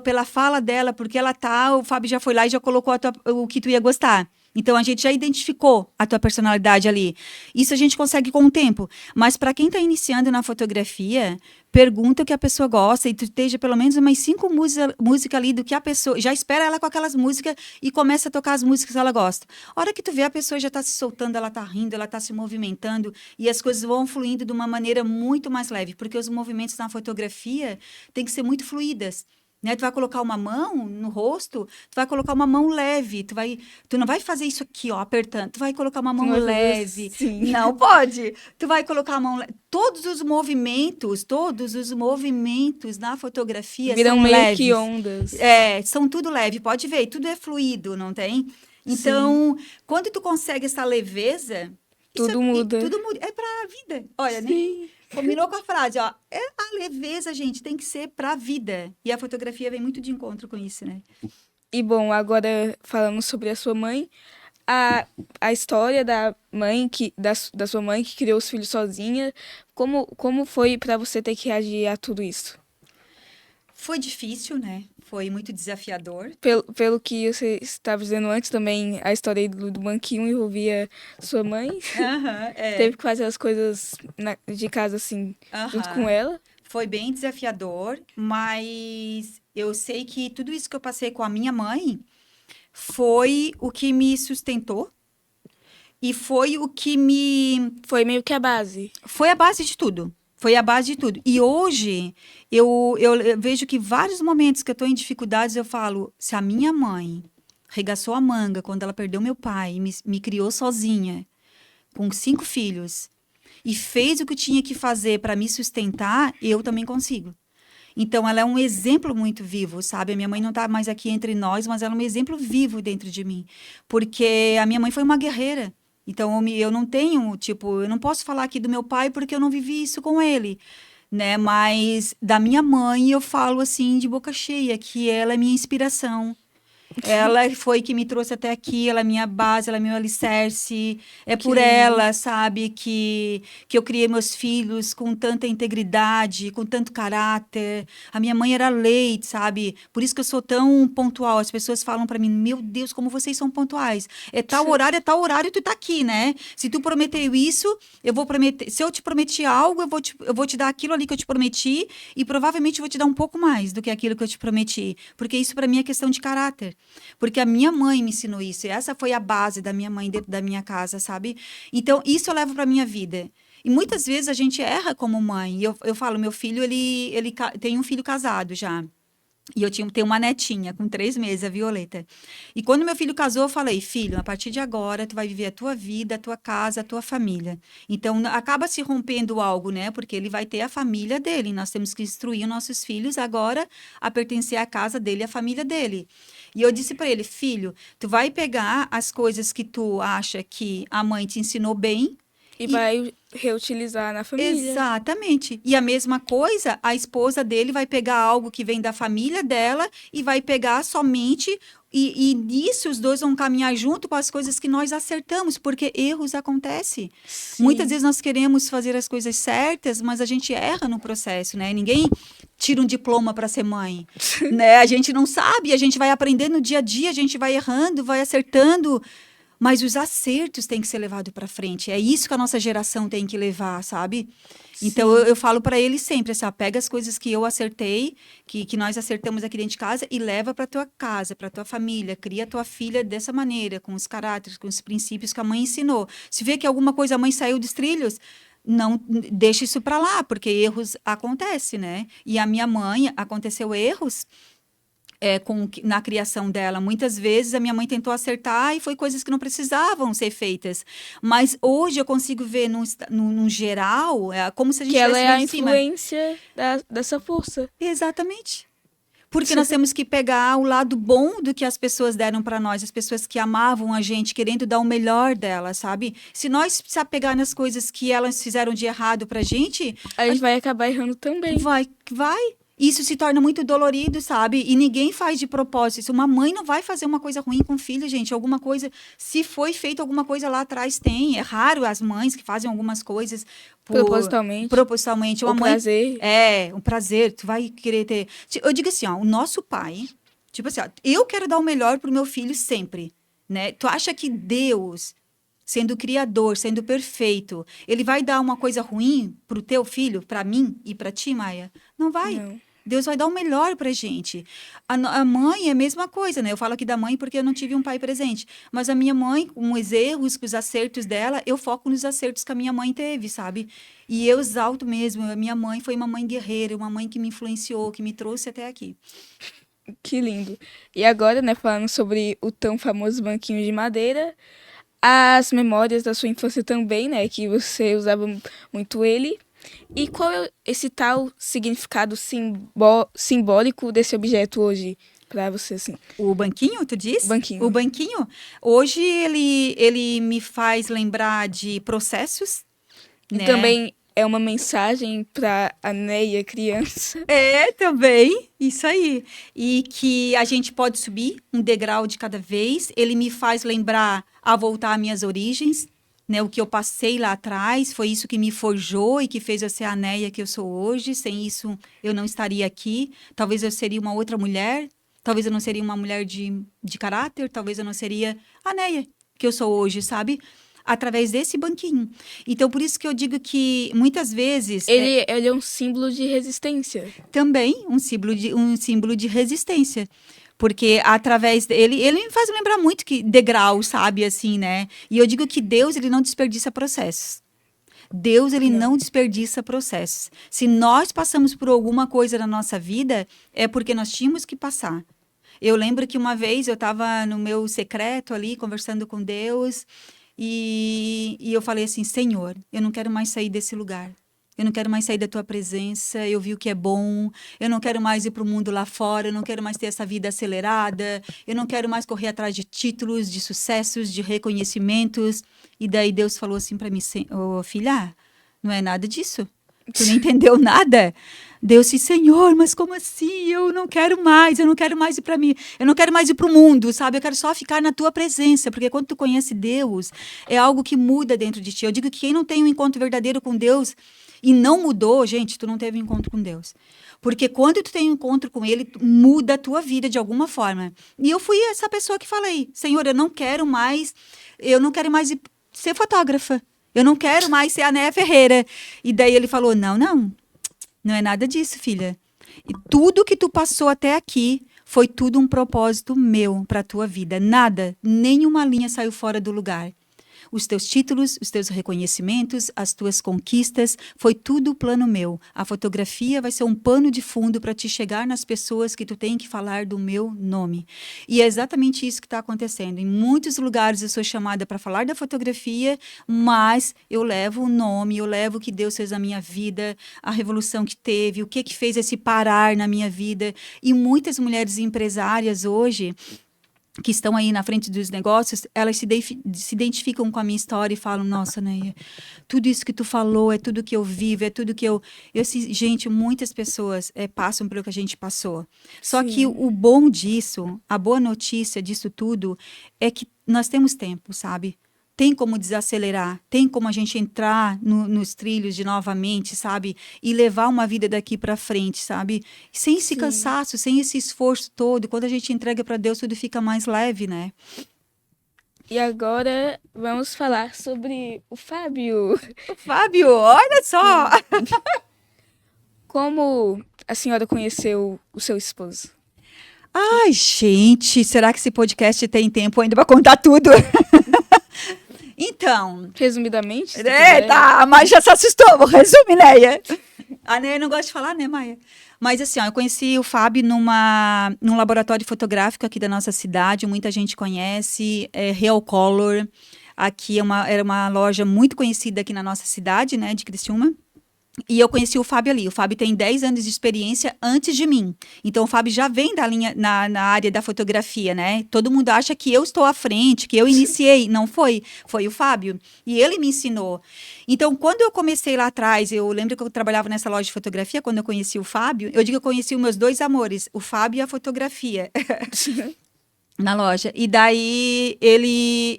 pela fala dela, porque ela tá, o Fábio já foi lá e já colocou o que tu ia gostar. Então, a gente já identificou a tua personalidade ali. Isso a gente consegue com o tempo. Mas para quem está iniciando na fotografia, pergunta o que a pessoa gosta e tu esteja pelo menos umas 5 músicas ali do que a pessoa... Já espera ela com aquelas músicas e começa a tocar as músicas que ela gosta. A hora que tu vê, a pessoa já está se soltando, ela está rindo, ela está se movimentando e as coisas vão fluindo de uma maneira muito mais leve. Porque os movimentos na fotografia têm que ser muito fluídas. Né? Tu vai colocar uma mão no rosto, tu vai colocar uma mão leve, tu não vai fazer isso aqui, ó, apertando, tu vai colocar uma mão leve. Sim. Não pode. Tu vai colocar a mão leve. Todos os movimentos na fotografia Viram são meio leves. que ondas. São tudo leve, pode ver, tudo é fluido, não tem? Então, quando tu consegue essa leveza, tudo muda. Tudo muda. É pra vida. Olha, nem combinou com a frase, ó. A leveza, gente, tem que ser pra vida. E a fotografia vem muito de encontro com isso, né? E bom, agora falando sobre a sua mãe, a história da sua mãe que criou os filhos sozinha, como foi pra você ter que reagir a tudo isso? Foi difícil, né? Foi muito desafiador. Pelo que você estava dizendo antes também, a história aí do banquinho envolvia sua mãe. Teve que fazer as coisas de casa, assim, junto com ela. Foi bem desafiador, mas eu sei que tudo isso que eu passei com a minha mãe foi o que me sustentou e foi o que Foi meio que a base. Foi a base de tudo. Foi a base de tudo. E hoje, eu vejo que vários momentos que eu estou em dificuldades, eu falo, se a minha mãe regaçou a manga quando ela perdeu meu pai, me criou sozinha, com 5 filhos, e fez o que tinha que fazer para me sustentar, eu também consigo. Então, ela é um exemplo muito vivo, sabe? A minha mãe não está mais aqui entre nós, mas ela é um exemplo vivo dentro de mim. Porque a minha mãe foi uma guerreira. Então, eu não tenho, tipo, eu não posso falar aqui do meu pai porque eu não vivi isso com ele, né? Mas da minha mãe eu falo assim, de boca cheia, que ela é minha inspiração. Ela foi que me trouxe até aqui, ela é minha base, ela é meu alicerce. É por ela, sabe, que eu criei meus filhos com tanta integridade, com tanto caráter. A minha mãe era leite, sabe? Por isso que eu sou tão pontual. As pessoas falam pra mim, meu Deus, como vocês são pontuais. É tal horário, tu tá aqui, né? Se tu prometeu isso, eu vou prometer. Se eu te prometi algo, eu vou te dar aquilo ali que eu te prometi e provavelmente eu vou te dar um pouco mais do que aquilo que eu te prometi. Porque isso pra mim é questão de caráter. Porque a minha mãe me ensinou isso. E essa foi a base da minha mãe dentro da minha casa, sabe? Então, isso eu levo para minha vida. E muitas vezes a gente erra como mãe. E eu falo, meu filho, ele tem um filho casado já. E eu tenho uma netinha com 3 meses, a Violeta. E quando meu filho casou, eu falei, filho, a partir de agora, tu vai viver a tua vida, a tua casa, a tua família. Então, acaba se rompendo algo, né? Porque ele vai ter a família dele. Nós temos que instruir nossos filhos agora a pertencer à casa dele, à família dele. E eu disse para ele, filho, tu vai pegar as coisas que tu acha que a mãe te ensinou bem, E vai reutilizar na família. exatamente. E a mesma coisa, a esposa dele vai pegar algo que vem da família dela e vai pegar somente. E nisso os dois vão caminhar junto com as coisas que nós acertamos, porque erros acontecem. Sim. Muitas vezes nós queremos fazer as coisas certas, mas a gente erra no processo, né? Ninguém tira um diploma para ser mãe, né? A gente não sabe, a gente vai aprendendo no dia a dia, a gente vai errando, vai acertando. Mas os acertos têm que ser levados para frente. É isso que a nossa geração tem que levar, sabe? Então, eu falo para ele sempre, assim, pega as coisas que eu acertei, que nós acertamos aqui dentro de casa, e leva para tua casa, para tua família. Cria a tua filha dessa maneira, com os caráteres, com os princípios que a mãe ensinou. Se vê que alguma coisa a mãe saiu dos trilhos, não deixa isso para lá, porque erros acontecem, né? E a minha mãe, aconteceu erros na criação dela. Muitas vezes a minha mãe tentou acertar e foi coisas que não precisavam ser feitas. Mas hoje eu consigo ver num geral, como se a gente Que ela é a em cima. influência dessa força. Exatamente. Porque nós temos que pegar o lado bom do que as pessoas deram para nós, as pessoas que amavam a gente, querendo dar o melhor delas, sabe? Se nós se apegar nas coisas que elas fizeram de errado pra gente, A gente vai acabar errando também. vai. Isso se torna muito dolorido, sabe? E ninguém faz de propósito. Uma mãe não vai fazer uma coisa ruim com o filho, gente. Alguma coisa, se foi feito alguma coisa lá atrás, tem. É raro as mães que fazem algumas coisas propositalmente. Um prazer. Um prazer. Tu vai querer ter. Eu digo assim, ó, o nosso pai, tipo assim, ó, eu quero dar o melhor pro meu filho sempre, né? Tu acha que Deus, sendo criador, sendo perfeito, ele vai dar uma coisa ruim pro teu filho, para mim e para ti, Maia? Não vai. Não. Deus vai dar o melhor pra gente. A mãe é a mesma coisa, né? Eu falo aqui da mãe porque eu não tive um pai presente. Mas a minha mãe, com os erros, com os acertos dela, eu foco nos acertos que a minha mãe teve, sabe? E eu exalto mesmo. A minha mãe foi uma mãe guerreira, uma mãe que me influenciou, que me trouxe até aqui. Que lindo. E agora, né, falando sobre o tão famoso banquinho de madeira, as memórias da sua infância também, né, que você usava muito ele. E qual é esse tal significado simbólico desse objeto hoje para você, assim? O banquinho, tu diz? O banquinho. O banquinho, hoje ele me faz lembrar de processos, E né? também é uma mensagem para a Neia, criança. É, também, isso aí. E que a gente pode subir um degrau de cada vez. Ele me faz lembrar a voltar às minhas origens, né? O que eu passei lá atrás, foi isso que me forjou e que fez eu ser a Neia que eu sou hoje. Sem isso, eu não estaria aqui. Talvez eu seria uma outra mulher. Talvez eu não seria uma mulher de caráter. Talvez eu não seria a Neia que eu sou hoje, sabe? Através desse banquinho. Então, por isso que eu digo que, muitas vezes... Ele é um símbolo de resistência. Também um símbolo de resistência. Porque através dele, ele me faz lembrar muito que degrau, sabe, assim, né? E eu digo que Deus, ele não desperdiça processos. Deus, ele não desperdiça processos. Se nós passamos por alguma coisa na nossa vida, é porque nós tínhamos que passar. Eu lembro que uma vez eu estava no meu secreto ali, conversando com Deus, e eu falei assim, Senhor, eu não quero mais sair desse lugar. Eu não quero mais sair da tua presença, eu vi o que é bom, eu não quero mais ir para o mundo lá fora, eu não quero mais ter essa vida acelerada, eu não quero mais correr atrás de títulos, de sucessos, de reconhecimentos. E daí Deus falou assim para mim, filha, não é nada disso. Tu não entendeu nada? Deus disse, Senhor, mas como assim? Eu não quero mais ir para mim, eu não quero mais ir para o mundo, sabe? Eu quero só ficar na tua presença, porque quando tu conhece Deus, é algo que muda dentro de ti. Eu digo que quem não tem um encontro verdadeiro com Deus e não mudou, gente, tu não teve um encontro com Deus. Porque quando tu tem um encontro com Ele, muda a tua vida de alguma forma. E eu fui essa pessoa que falei, Senhor, eu não quero mais ser fotógrafa. Eu não quero mais ser a Néia Ferreira. E daí ele falou, não é nada disso, filha. E tudo que tu passou até aqui foi tudo um propósito meu para a tua vida. Nada, nenhuma linha saiu fora do lugar. Os teus títulos, os teus reconhecimentos, as tuas conquistas, foi tudo plano meu. A fotografia vai ser um pano de fundo para te chegar nas pessoas que tu tem que falar do meu nome. E é exatamente isso que está acontecendo. Em muitos lugares eu sou chamada para falar da fotografia, mas eu levo o nome, eu levo o que Deus fez na minha vida, a revolução que teve, o que fez esse parar na minha vida. E muitas mulheres empresárias hoje, que estão aí na frente dos negócios, elas se identificam com a minha história e falam, nossa, Neia, tudo isso que tu falou é tudo que eu vivo, é tudo que eu gente, muitas pessoas passam pelo que a gente passou. Só Sim. que o bom disso, a boa notícia disso tudo, é que nós temos tempo, sabe? Tem como desacelerar, tem como a gente entrar nos trilhos de novamente, sabe? E levar uma vida daqui para frente, sabe? Sem esse cansaço, sem esse esforço todo. Quando a gente entrega para Deus, tudo fica mais leve, né? E agora vamos falar sobre o Fábio. Fábio, olha só! Como a senhora conheceu o seu esposo? Ai, gente, será que esse podcast tem tempo ainda para contar tudo? Então... Resumidamente? Tá, mas já se assustou. Resume, Neia. A Neia não gosta de falar, né, Maia? Mas assim, eu conheci o Fábio num laboratório fotográfico aqui da nossa cidade, muita gente conhece, Real Color. Aqui era uma loja muito conhecida aqui na nossa cidade, né, de Criciúma. E eu conheci o Fábio ali. O Fábio tem 10 anos de experiência antes de mim. Então, o Fábio já vem da linha, na área da fotografia, né? Todo mundo acha que eu estou à frente, que eu iniciei. Não foi. Foi o Fábio. E ele me ensinou. Então, quando eu comecei lá atrás, eu lembro que eu trabalhava nessa loja de fotografia, quando eu conheci o Fábio, eu digo que eu conheci os meus dois amores, o Fábio e a fotografia. Na loja. E daí,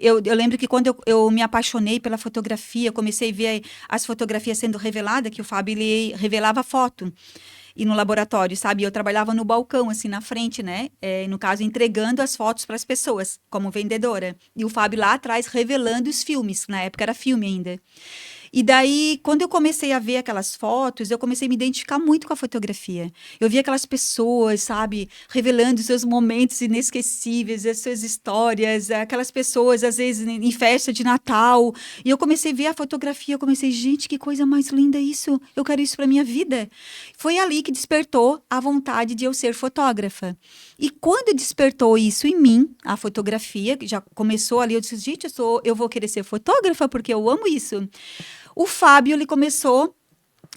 eu lembro que quando eu me apaixonei pela fotografia, comecei a ver as fotografias sendo reveladas, que o Fábio, ele revelava foto. E no laboratório, sabe? Eu trabalhava no balcão, assim, na frente, né? No caso, entregando as fotos para as pessoas, como vendedora. E o Fábio lá atrás revelando os filmes. Na época era filme ainda. E daí, quando eu comecei a ver aquelas fotos, eu comecei a me identificar muito com a fotografia. Eu via aquelas pessoas, sabe, revelando os seus momentos inesquecíveis, as suas histórias, aquelas pessoas, às vezes, em festa de Natal. E eu comecei a ver a fotografia, eu comecei, gente, que coisa mais linda isso, eu quero isso para minha vida. Foi ali que despertou a vontade de eu ser fotógrafa. E quando despertou isso em mim, a fotografia, que já começou ali, eu disse, gente, eu vou querer ser fotógrafa porque eu amo isso. O Fábio, ele começou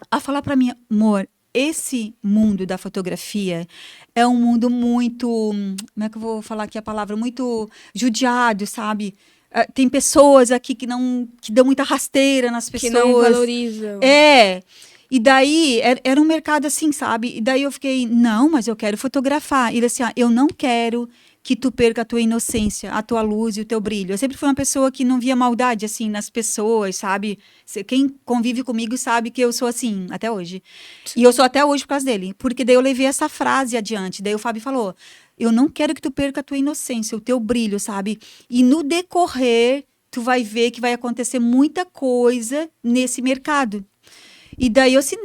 a falar para mim, amor, esse mundo da fotografia é um mundo muito, como é que eu vou falar aqui a palavra, muito judiado, sabe? Tem pessoas aqui que dão muita rasteira nas pessoas. Que não valorizam. E daí, era um mercado assim, sabe? E daí eu fiquei, não, mas eu quero fotografar. E ele assim, eu não quero que tu perca a tua inocência, a tua luz e o teu brilho. Eu sempre fui uma pessoa que não via maldade, assim, nas pessoas, sabe? Quem convive comigo sabe que eu sou assim, até hoje. E eu sou até hoje por causa dele. Porque daí eu levei essa frase adiante. Daí o Fábio falou, eu não quero que tu perca a tua inocência, o teu brilho, sabe? E no decorrer, tu vai ver que vai acontecer muita coisa nesse mercado. E daí eu assim,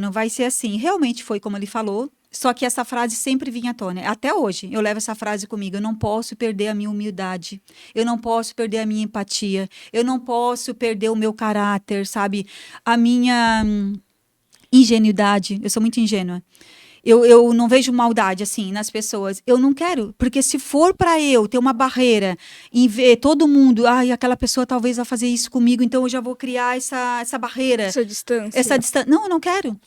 não vai ser assim. Realmente foi como ele falou. Só que essa frase sempre vinha à tona. Até hoje, eu levo essa frase comigo. Eu não posso perder a minha humildade. Eu não posso perder a minha empatia. Eu não posso perder o meu caráter, sabe? A minha ingenuidade. Eu sou muito ingênua. Eu não vejo maldade, assim, nas pessoas. Eu não quero. Porque se for para eu ter uma barreira em ver todo mundo, aquela pessoa talvez vai fazer isso comigo, então eu já vou criar essa barreira. Essa distância. Essa distância. Não, eu não quero.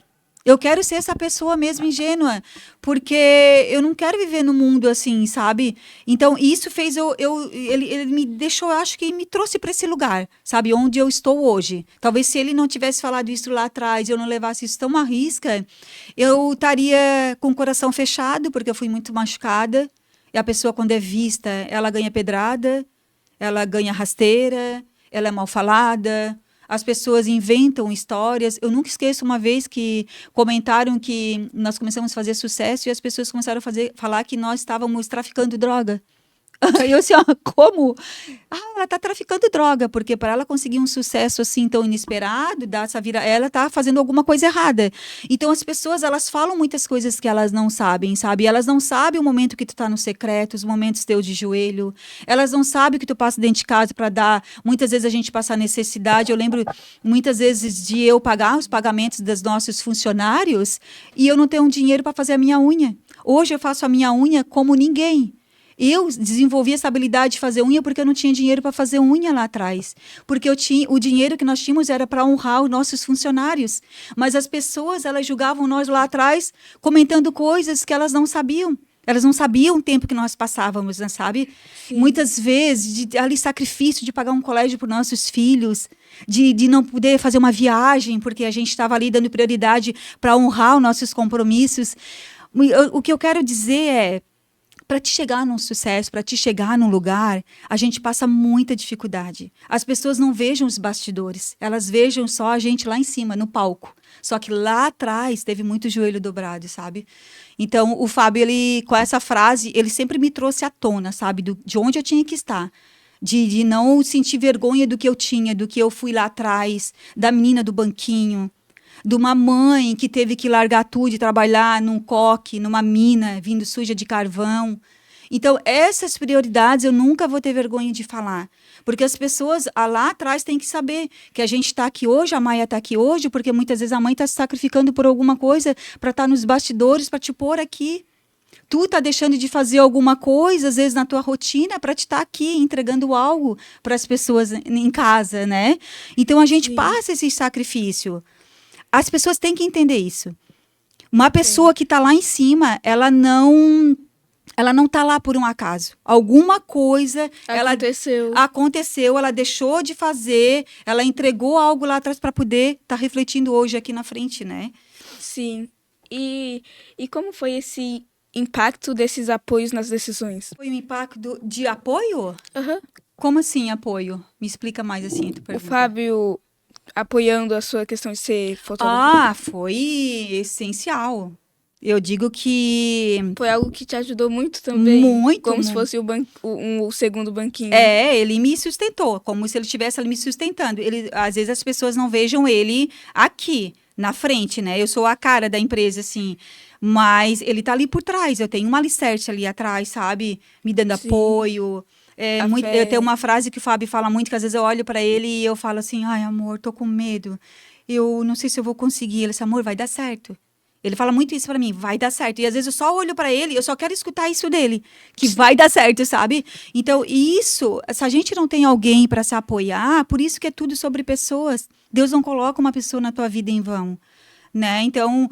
Eu quero ser essa pessoa mesmo ingênua, porque eu não quero viver no mundo assim, sabe? Então, isso fez ele me deixou, eu acho que me trouxe para esse lugar, sabe? Onde eu estou hoje. Talvez se ele não tivesse falado isso lá atrás, eu não levasse isso tão à risca, eu estaria com o coração fechado, porque eu fui muito machucada. E a pessoa, quando é vista, ela ganha pedrada, ela ganha rasteira, ela é mal falada. As pessoas inventam histórias. Eu nunca esqueço uma vez que comentaram que nós começamos a fazer sucesso e as pessoas começaram a falar que nós estávamos traficando droga. Eu assim, ó, como? Ela tá traficando droga, porque para ela conseguir um sucesso assim tão inesperado, dar essa vida, ela tá fazendo alguma coisa errada. Então as pessoas, elas falam muitas coisas que elas não sabem, sabe? Elas não sabem o momento que tu tá no secreto, os momentos teus de joelho. Elas não sabem o que tu passa dentro de casa para dar. Muitas vezes a gente passa necessidade. Eu lembro muitas vezes de eu pagar os pagamentos dos nossos funcionários e eu não tenho dinheiro para fazer a minha unha. Hoje eu faço a minha unha como ninguém. Eu desenvolvi essa habilidade de fazer unha porque eu não tinha dinheiro para fazer unha lá atrás. Porque o dinheiro que nós tínhamos era para honrar os nossos funcionários. Mas as pessoas, elas julgavam nós lá atrás comentando coisas que elas não sabiam. Elas não sabiam o tempo que nós passávamos, né, sabe? Sim. Muitas vezes, ali sacrifício de pagar um colégio para os nossos filhos, de não poder fazer uma viagem, porque a gente estava ali dando prioridade para honrar os nossos compromissos. O que eu quero dizer é, para te chegar num sucesso, para te chegar num lugar, a gente passa muita dificuldade. As pessoas não vejam os bastidores, elas vejam só a gente lá em cima, no palco. Só que lá atrás teve muito joelho dobrado, sabe? Então, o Fábio, ele, com essa frase, ele sempre me trouxe à tona, sabe? De onde eu tinha que estar. De não sentir vergonha do que eu tinha, do que eu fui lá atrás, da menina do banquinho, de uma mãe que teve que largar tudo e trabalhar num coque, numa mina, vindo suja de carvão. Então, essas prioridades eu nunca vou ter vergonha de falar. Porque as pessoas lá atrás têm que saber que a gente está aqui hoje, a Maia está aqui hoje, porque muitas vezes a mãe está se sacrificando por alguma coisa para estar nos bastidores, para te pôr aqui. Tu está deixando de fazer alguma coisa, às vezes, na tua rotina, para te estar aqui entregando algo para as pessoas em casa, né? Então, a gente passa esse sacrifício. As pessoas têm que entender isso. Uma pessoa que está lá em cima, ela não está lá por um acaso. Alguma coisa aconteceu, ela deixou de fazer, ela entregou algo lá atrás para poder estar refletindo hoje aqui na frente, né? Sim. E como foi esse impacto desses apoios nas decisões? Foi um impacto de apoio? Uhum. Como assim apoio? Me explica mais assim. O Fábio apoiando a sua questão de ser fotógrafo. Foi essencial. Eu digo que... Foi algo que te ajudou muito também. Muito. Como se fosse o segundo banquinho. Ele me sustentou, como se ele estivesse ali me sustentando. Às vezes as pessoas não vejam ele aqui, na frente, né? Eu sou a cara da empresa, assim. Mas ele tá ali por trás. Eu tenho um alicerce ali atrás, sabe? Me dando apoio. Eu tenho uma frase que o Fábio fala muito, que às vezes eu olho pra ele e eu falo assim, ai, amor, tô com medo. Eu não sei se eu vou conseguir. Ele diz, amor, vai dar certo. Ele fala muito isso pra mim, vai dar certo. E às vezes eu só olho pra ele, eu só quero escutar isso dele, que vai dar certo, sabe? Então, isso, se a gente não tem alguém pra se apoiar, por isso que é tudo sobre pessoas. Deus não coloca uma pessoa na tua vida em vão, né? Então,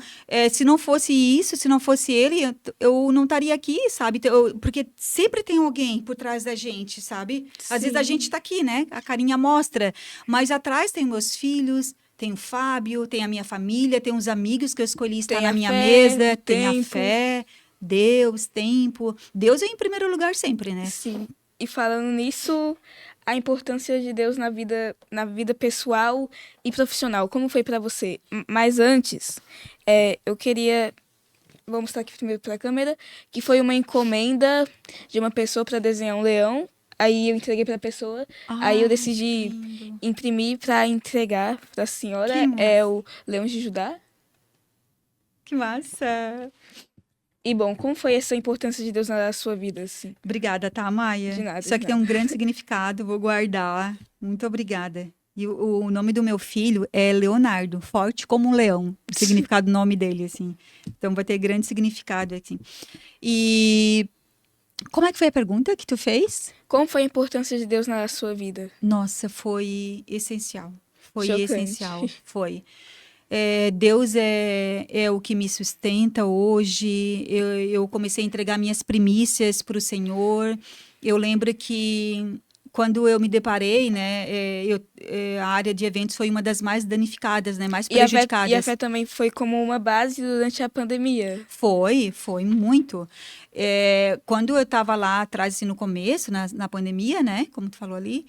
se não fosse isso, se não fosse ele, eu não estaria aqui, sabe? Porque sempre tem alguém por trás da gente, sabe? Às vezes a gente tá aqui, né? A carinha mostra, mas atrás tem meus filhos, tem o Fábio, tem a minha família, tem os amigos que eu escolhi estar na minha mesa, tem a fé, Deus, tempo. Deus é em primeiro lugar sempre, né? Sim. E falando nisso, a importância de Deus na vida pessoal e profissional. Como foi para você? Mas antes, eu queria... Vou mostrar aqui primeiro para a câmera, que foi uma encomenda de uma pessoa para desenhar um leão. Aí eu entreguei para a pessoa, aí eu decidi imprimir para entregar para a senhora. É o Leão de Judá. Que massa! E bom, como foi essa importância de Deus na sua vida, assim? Obrigada, tá, Maia? De nada. Isso aqui tem um grande significado, vou guardar. Muito obrigada. E o nome do meu filho é Leonardo, forte como um leão. O significado do nome dele, assim. Então vai ter grande significado, assim. E... como é que foi a pergunta que tu fez? Como foi a importância de Deus na sua vida? Nossa, foi essencial. Foi Chocante. essencial, foi. Deus é o que me sustenta hoje. Eu comecei a entregar minhas primícias para o Senhor. Eu lembro que quando eu me deparei, né, a área de eventos foi uma das mais danificadas, né, mais prejudicadas. E a fé também foi como uma base durante a pandemia. Foi muito. Quando eu estava lá atrás, assim, no começo, na pandemia, né, como tu falou ali,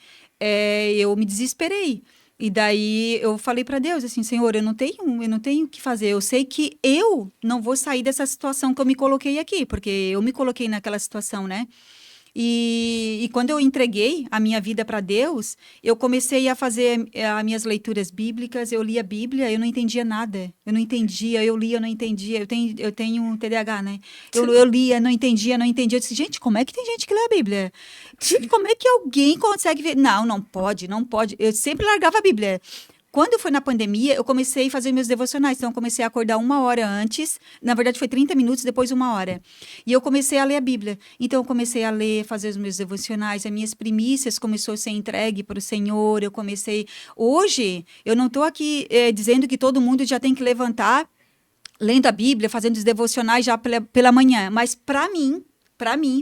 eu me desesperei. E daí eu falei para Deus, assim, Senhor, eu não tenho o que fazer. Eu sei que eu não vou sair dessa situação que eu me coloquei aqui, porque eu me coloquei naquela situação, né? E quando eu entreguei a minha vida para Deus, eu comecei a fazer as minhas leituras bíblicas, eu lia a Bíblia, eu não entendia nada. Eu não entendia, eu lia, eu não entendia. Eu tenho um TDAH, né? Eu lia, não entendia, não entendia. Eu disse, gente, como é que tem gente que lê a Bíblia? Gente, como é que alguém consegue ver? Não, não pode, não pode. Eu sempre largava a Bíblia. Quando foi na pandemia, eu comecei a fazer meus devocionais. Então, eu comecei a acordar 1 hora antes. Na verdade, foi 30 minutos, depois 1 hora. E eu comecei a ler a Bíblia. Então, eu comecei a ler, fazer os meus devocionais. As minhas primícias começou a ser entregue para o Senhor. Eu comecei... Hoje, eu não estou aqui dizendo que todo mundo já tem que levantar, lendo a Bíblia, fazendo os devocionais já pela manhã. Mas, para mim,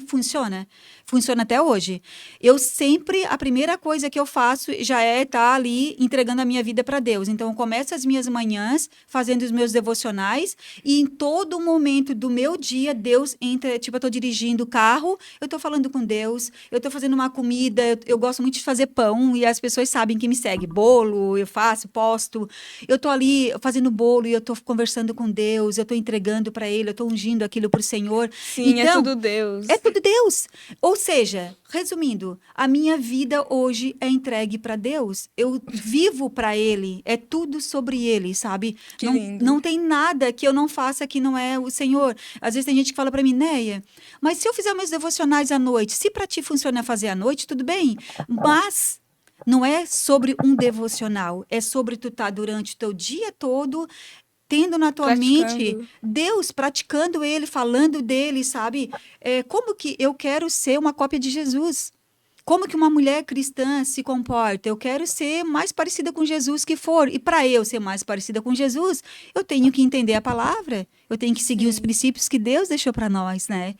funciona. Funciona até hoje. Eu sempre, a primeira coisa que eu faço já é estar ali entregando a minha vida para Deus. Então, eu começo as minhas manhãs fazendo os meus devocionais e em todo momento do meu dia, Deus entra, tipo, eu estou dirigindo o carro, eu estou falando com Deus, eu estou fazendo uma comida, eu gosto muito de fazer pão e as pessoas sabem que me seguem. Bolo, eu faço, posto. Eu estou ali fazendo bolo e eu estou conversando com Deus, eu estou entregando para Ele, eu estou ungindo aquilo para o Senhor. Sim, então, é tudo Deus. É tudo Deus. Ou seja, resumindo, a minha vida hoje é entregue para Deus. Eu vivo para Ele. É tudo sobre Ele, sabe? Que lindo. Não tem nada que eu não faça que não é o Senhor. Às vezes tem gente que fala para mim, Neia, mas se eu fizer meus devocionais à noite, se para ti funciona fazer à noite, tudo bem. Mas não é sobre um devocional. É sobre tu estar durante o teu dia todo tendo na tua mente Deus, praticando Ele, falando dele, sabe? Como que eu quero ser uma cópia de Jesus? Como que uma mulher cristã se comporta? Eu quero ser mais parecida com Jesus que for. E para eu ser mais parecida com Jesus, eu tenho que entender a palavra. Eu tenho que seguir os princípios que Deus deixou para nós, né?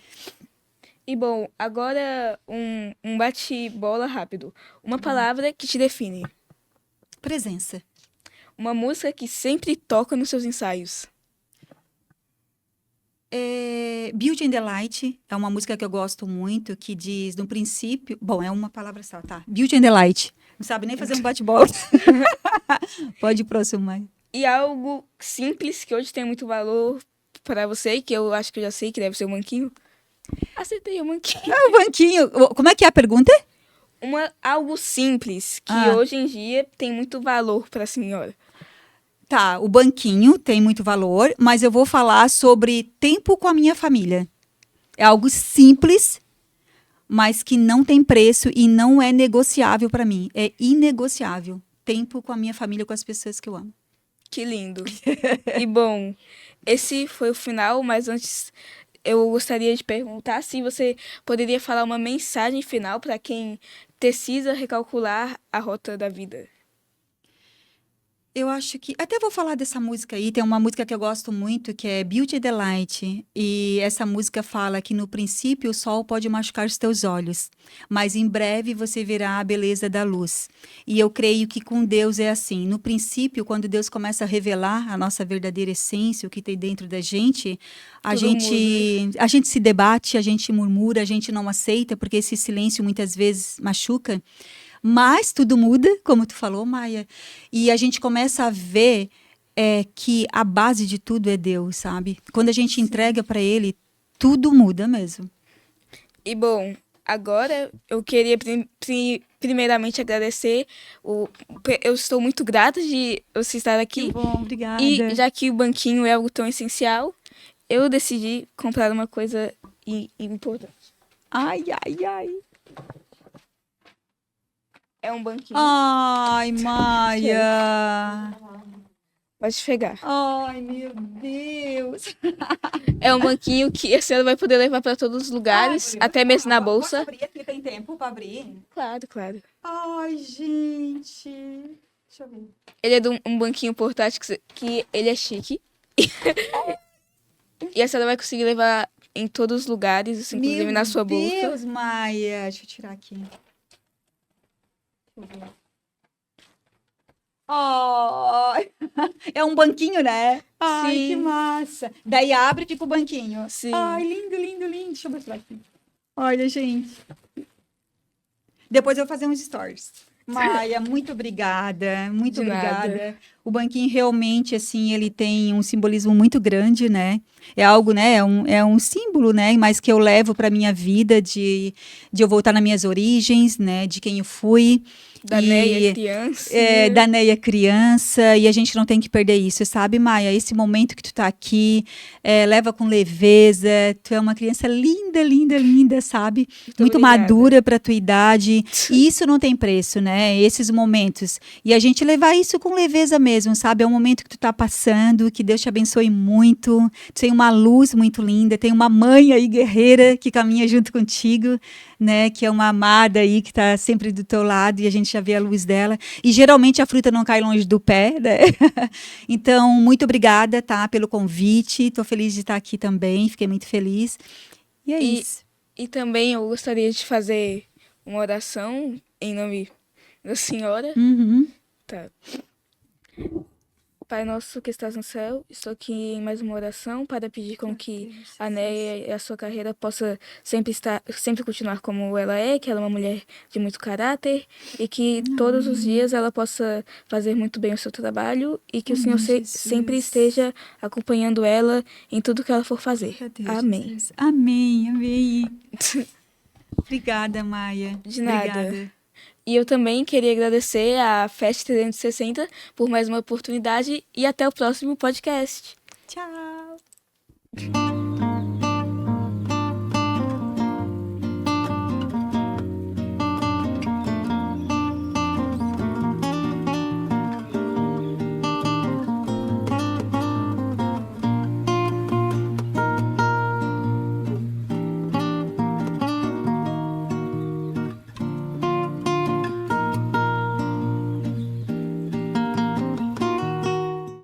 E bom, agora um bate-bola rápido. Uma palavra que te define. Presença. Uma música que sempre toca nos seus ensaios. Beauty and the Light é uma música que eu gosto muito, que diz no princípio... Bom, é uma palavra só, tá? Beauty and the Light. Não sabe nem fazer um bate-bola. Pode ir próximo, mãe. E algo simples que hoje tem muito valor para você, que eu acho que eu já sei que deve ser o banquinho. Acertei o banquinho. O banquinho. Como é que é a pergunta? Algo simples que hoje em dia tem muito valor para a senhora. Tá, o banquinho tem muito valor, mas eu vou falar sobre tempo com a minha família. É algo simples, mas que não tem preço e não é negociável para mim. É inegociável. Tempo com a minha família, com as pessoas que eu amo. Que lindo. E bom, esse foi o final, mas antes eu gostaria de perguntar se você poderia falar uma mensagem final para quem precisa recalcular a rota da vida. Eu acho que... Até vou falar dessa música aí. Tem uma música que eu gosto muito, que é Beauty and the Light. E essa música fala que no princípio o sol pode machucar os teus olhos, mas em breve você verá a beleza da luz. E eu creio que com Deus é assim. No princípio, quando Deus começa a revelar a nossa verdadeira essência, o que tem dentro da gente, a gente se debate, a gente murmura, a gente não aceita, porque esse silêncio muitas vezes machuca. Mas tudo muda, como tu falou, Maia. E a gente começa a ver que a base de tudo é Deus, sabe? Quando a gente entrega para Ele, tudo muda mesmo. E bom, agora eu queria primeiramente agradecer. Eu estou muito grata de você estar aqui. Que bom, obrigada. E já que o banquinho é algo tão essencial, eu decidi comprar uma coisa importante. Ai, ai, ai. É um banquinho. Ai, Maia. Pode pegar. Ai, meu Deus. É um banquinho que a senhora vai poder levar para todos os lugares, até mesmo na bolsa. Posso abrir aqui? Tem tempo para abrir? Claro, claro. Ai, gente. Deixa eu ver. Ele é de um banquinho portátil que ele é chique. E a senhora vai conseguir levar em todos os lugares, inclusive na sua bolsa. Meu Deus, Maia. Deixa eu tirar aqui. Oh, é um banquinho, né? Ai, Sim. que massa. Daí abre e fica o banquinho. Sim. Ai, lindo, lindo, lindo. Deixa eu mostrar aqui. Olha, gente. Depois eu vou fazer uns stories. Maia, muito obrigada, muito De nada. obrigada. O banquinho realmente, assim, ele tem um simbolismo muito grande, né? É algo, né? É um símbolo, né? Mas que eu levo para minha vida de eu voltar nas minhas origens, né? De quem eu fui. Da Neia, criança. Da Neia criança, e a gente não tem que perder isso, sabe, Maia? Esse momento que tu tá aqui, leva com leveza, tu é uma criança linda, linda, linda, sabe? Muito obrigada. madura pra tua idade, e isso não tem preço, né? Esses momentos. E a gente levar isso com leveza mesmo, sabe? É um momento que tu tá passando, que Deus te abençoe muito, tu tem uma luz muito linda, tem uma mãe aí guerreira que caminha junto contigo, né? Que é uma amada aí que tá sempre do teu lado e a gente já vê a luz dela. E geralmente a fruta não cai longe do pé, né? Então, muito obrigada, tá? Pelo convite. Tô feliz de estar aqui também. Fiquei muito feliz. E é isso. E também eu gostaria de fazer uma oração em nome da Senhora. Uhum. Tá. Pai nosso que estás no céu, estou aqui em mais uma oração para pedir com que a Neia e a sua carreira possa sempre continuar como ela é, que ela é uma mulher de muito caráter e que todos os dias ela possa fazer muito bem o seu trabalho e que o Senhor sempre esteja acompanhando ela em tudo que ela for fazer. Amém. Jesus. Amém, amém. Obrigada, Maia. De nada. Obrigada. E eu também queria agradecer a Fest 360 por mais uma oportunidade e até o próximo podcast. Tchau.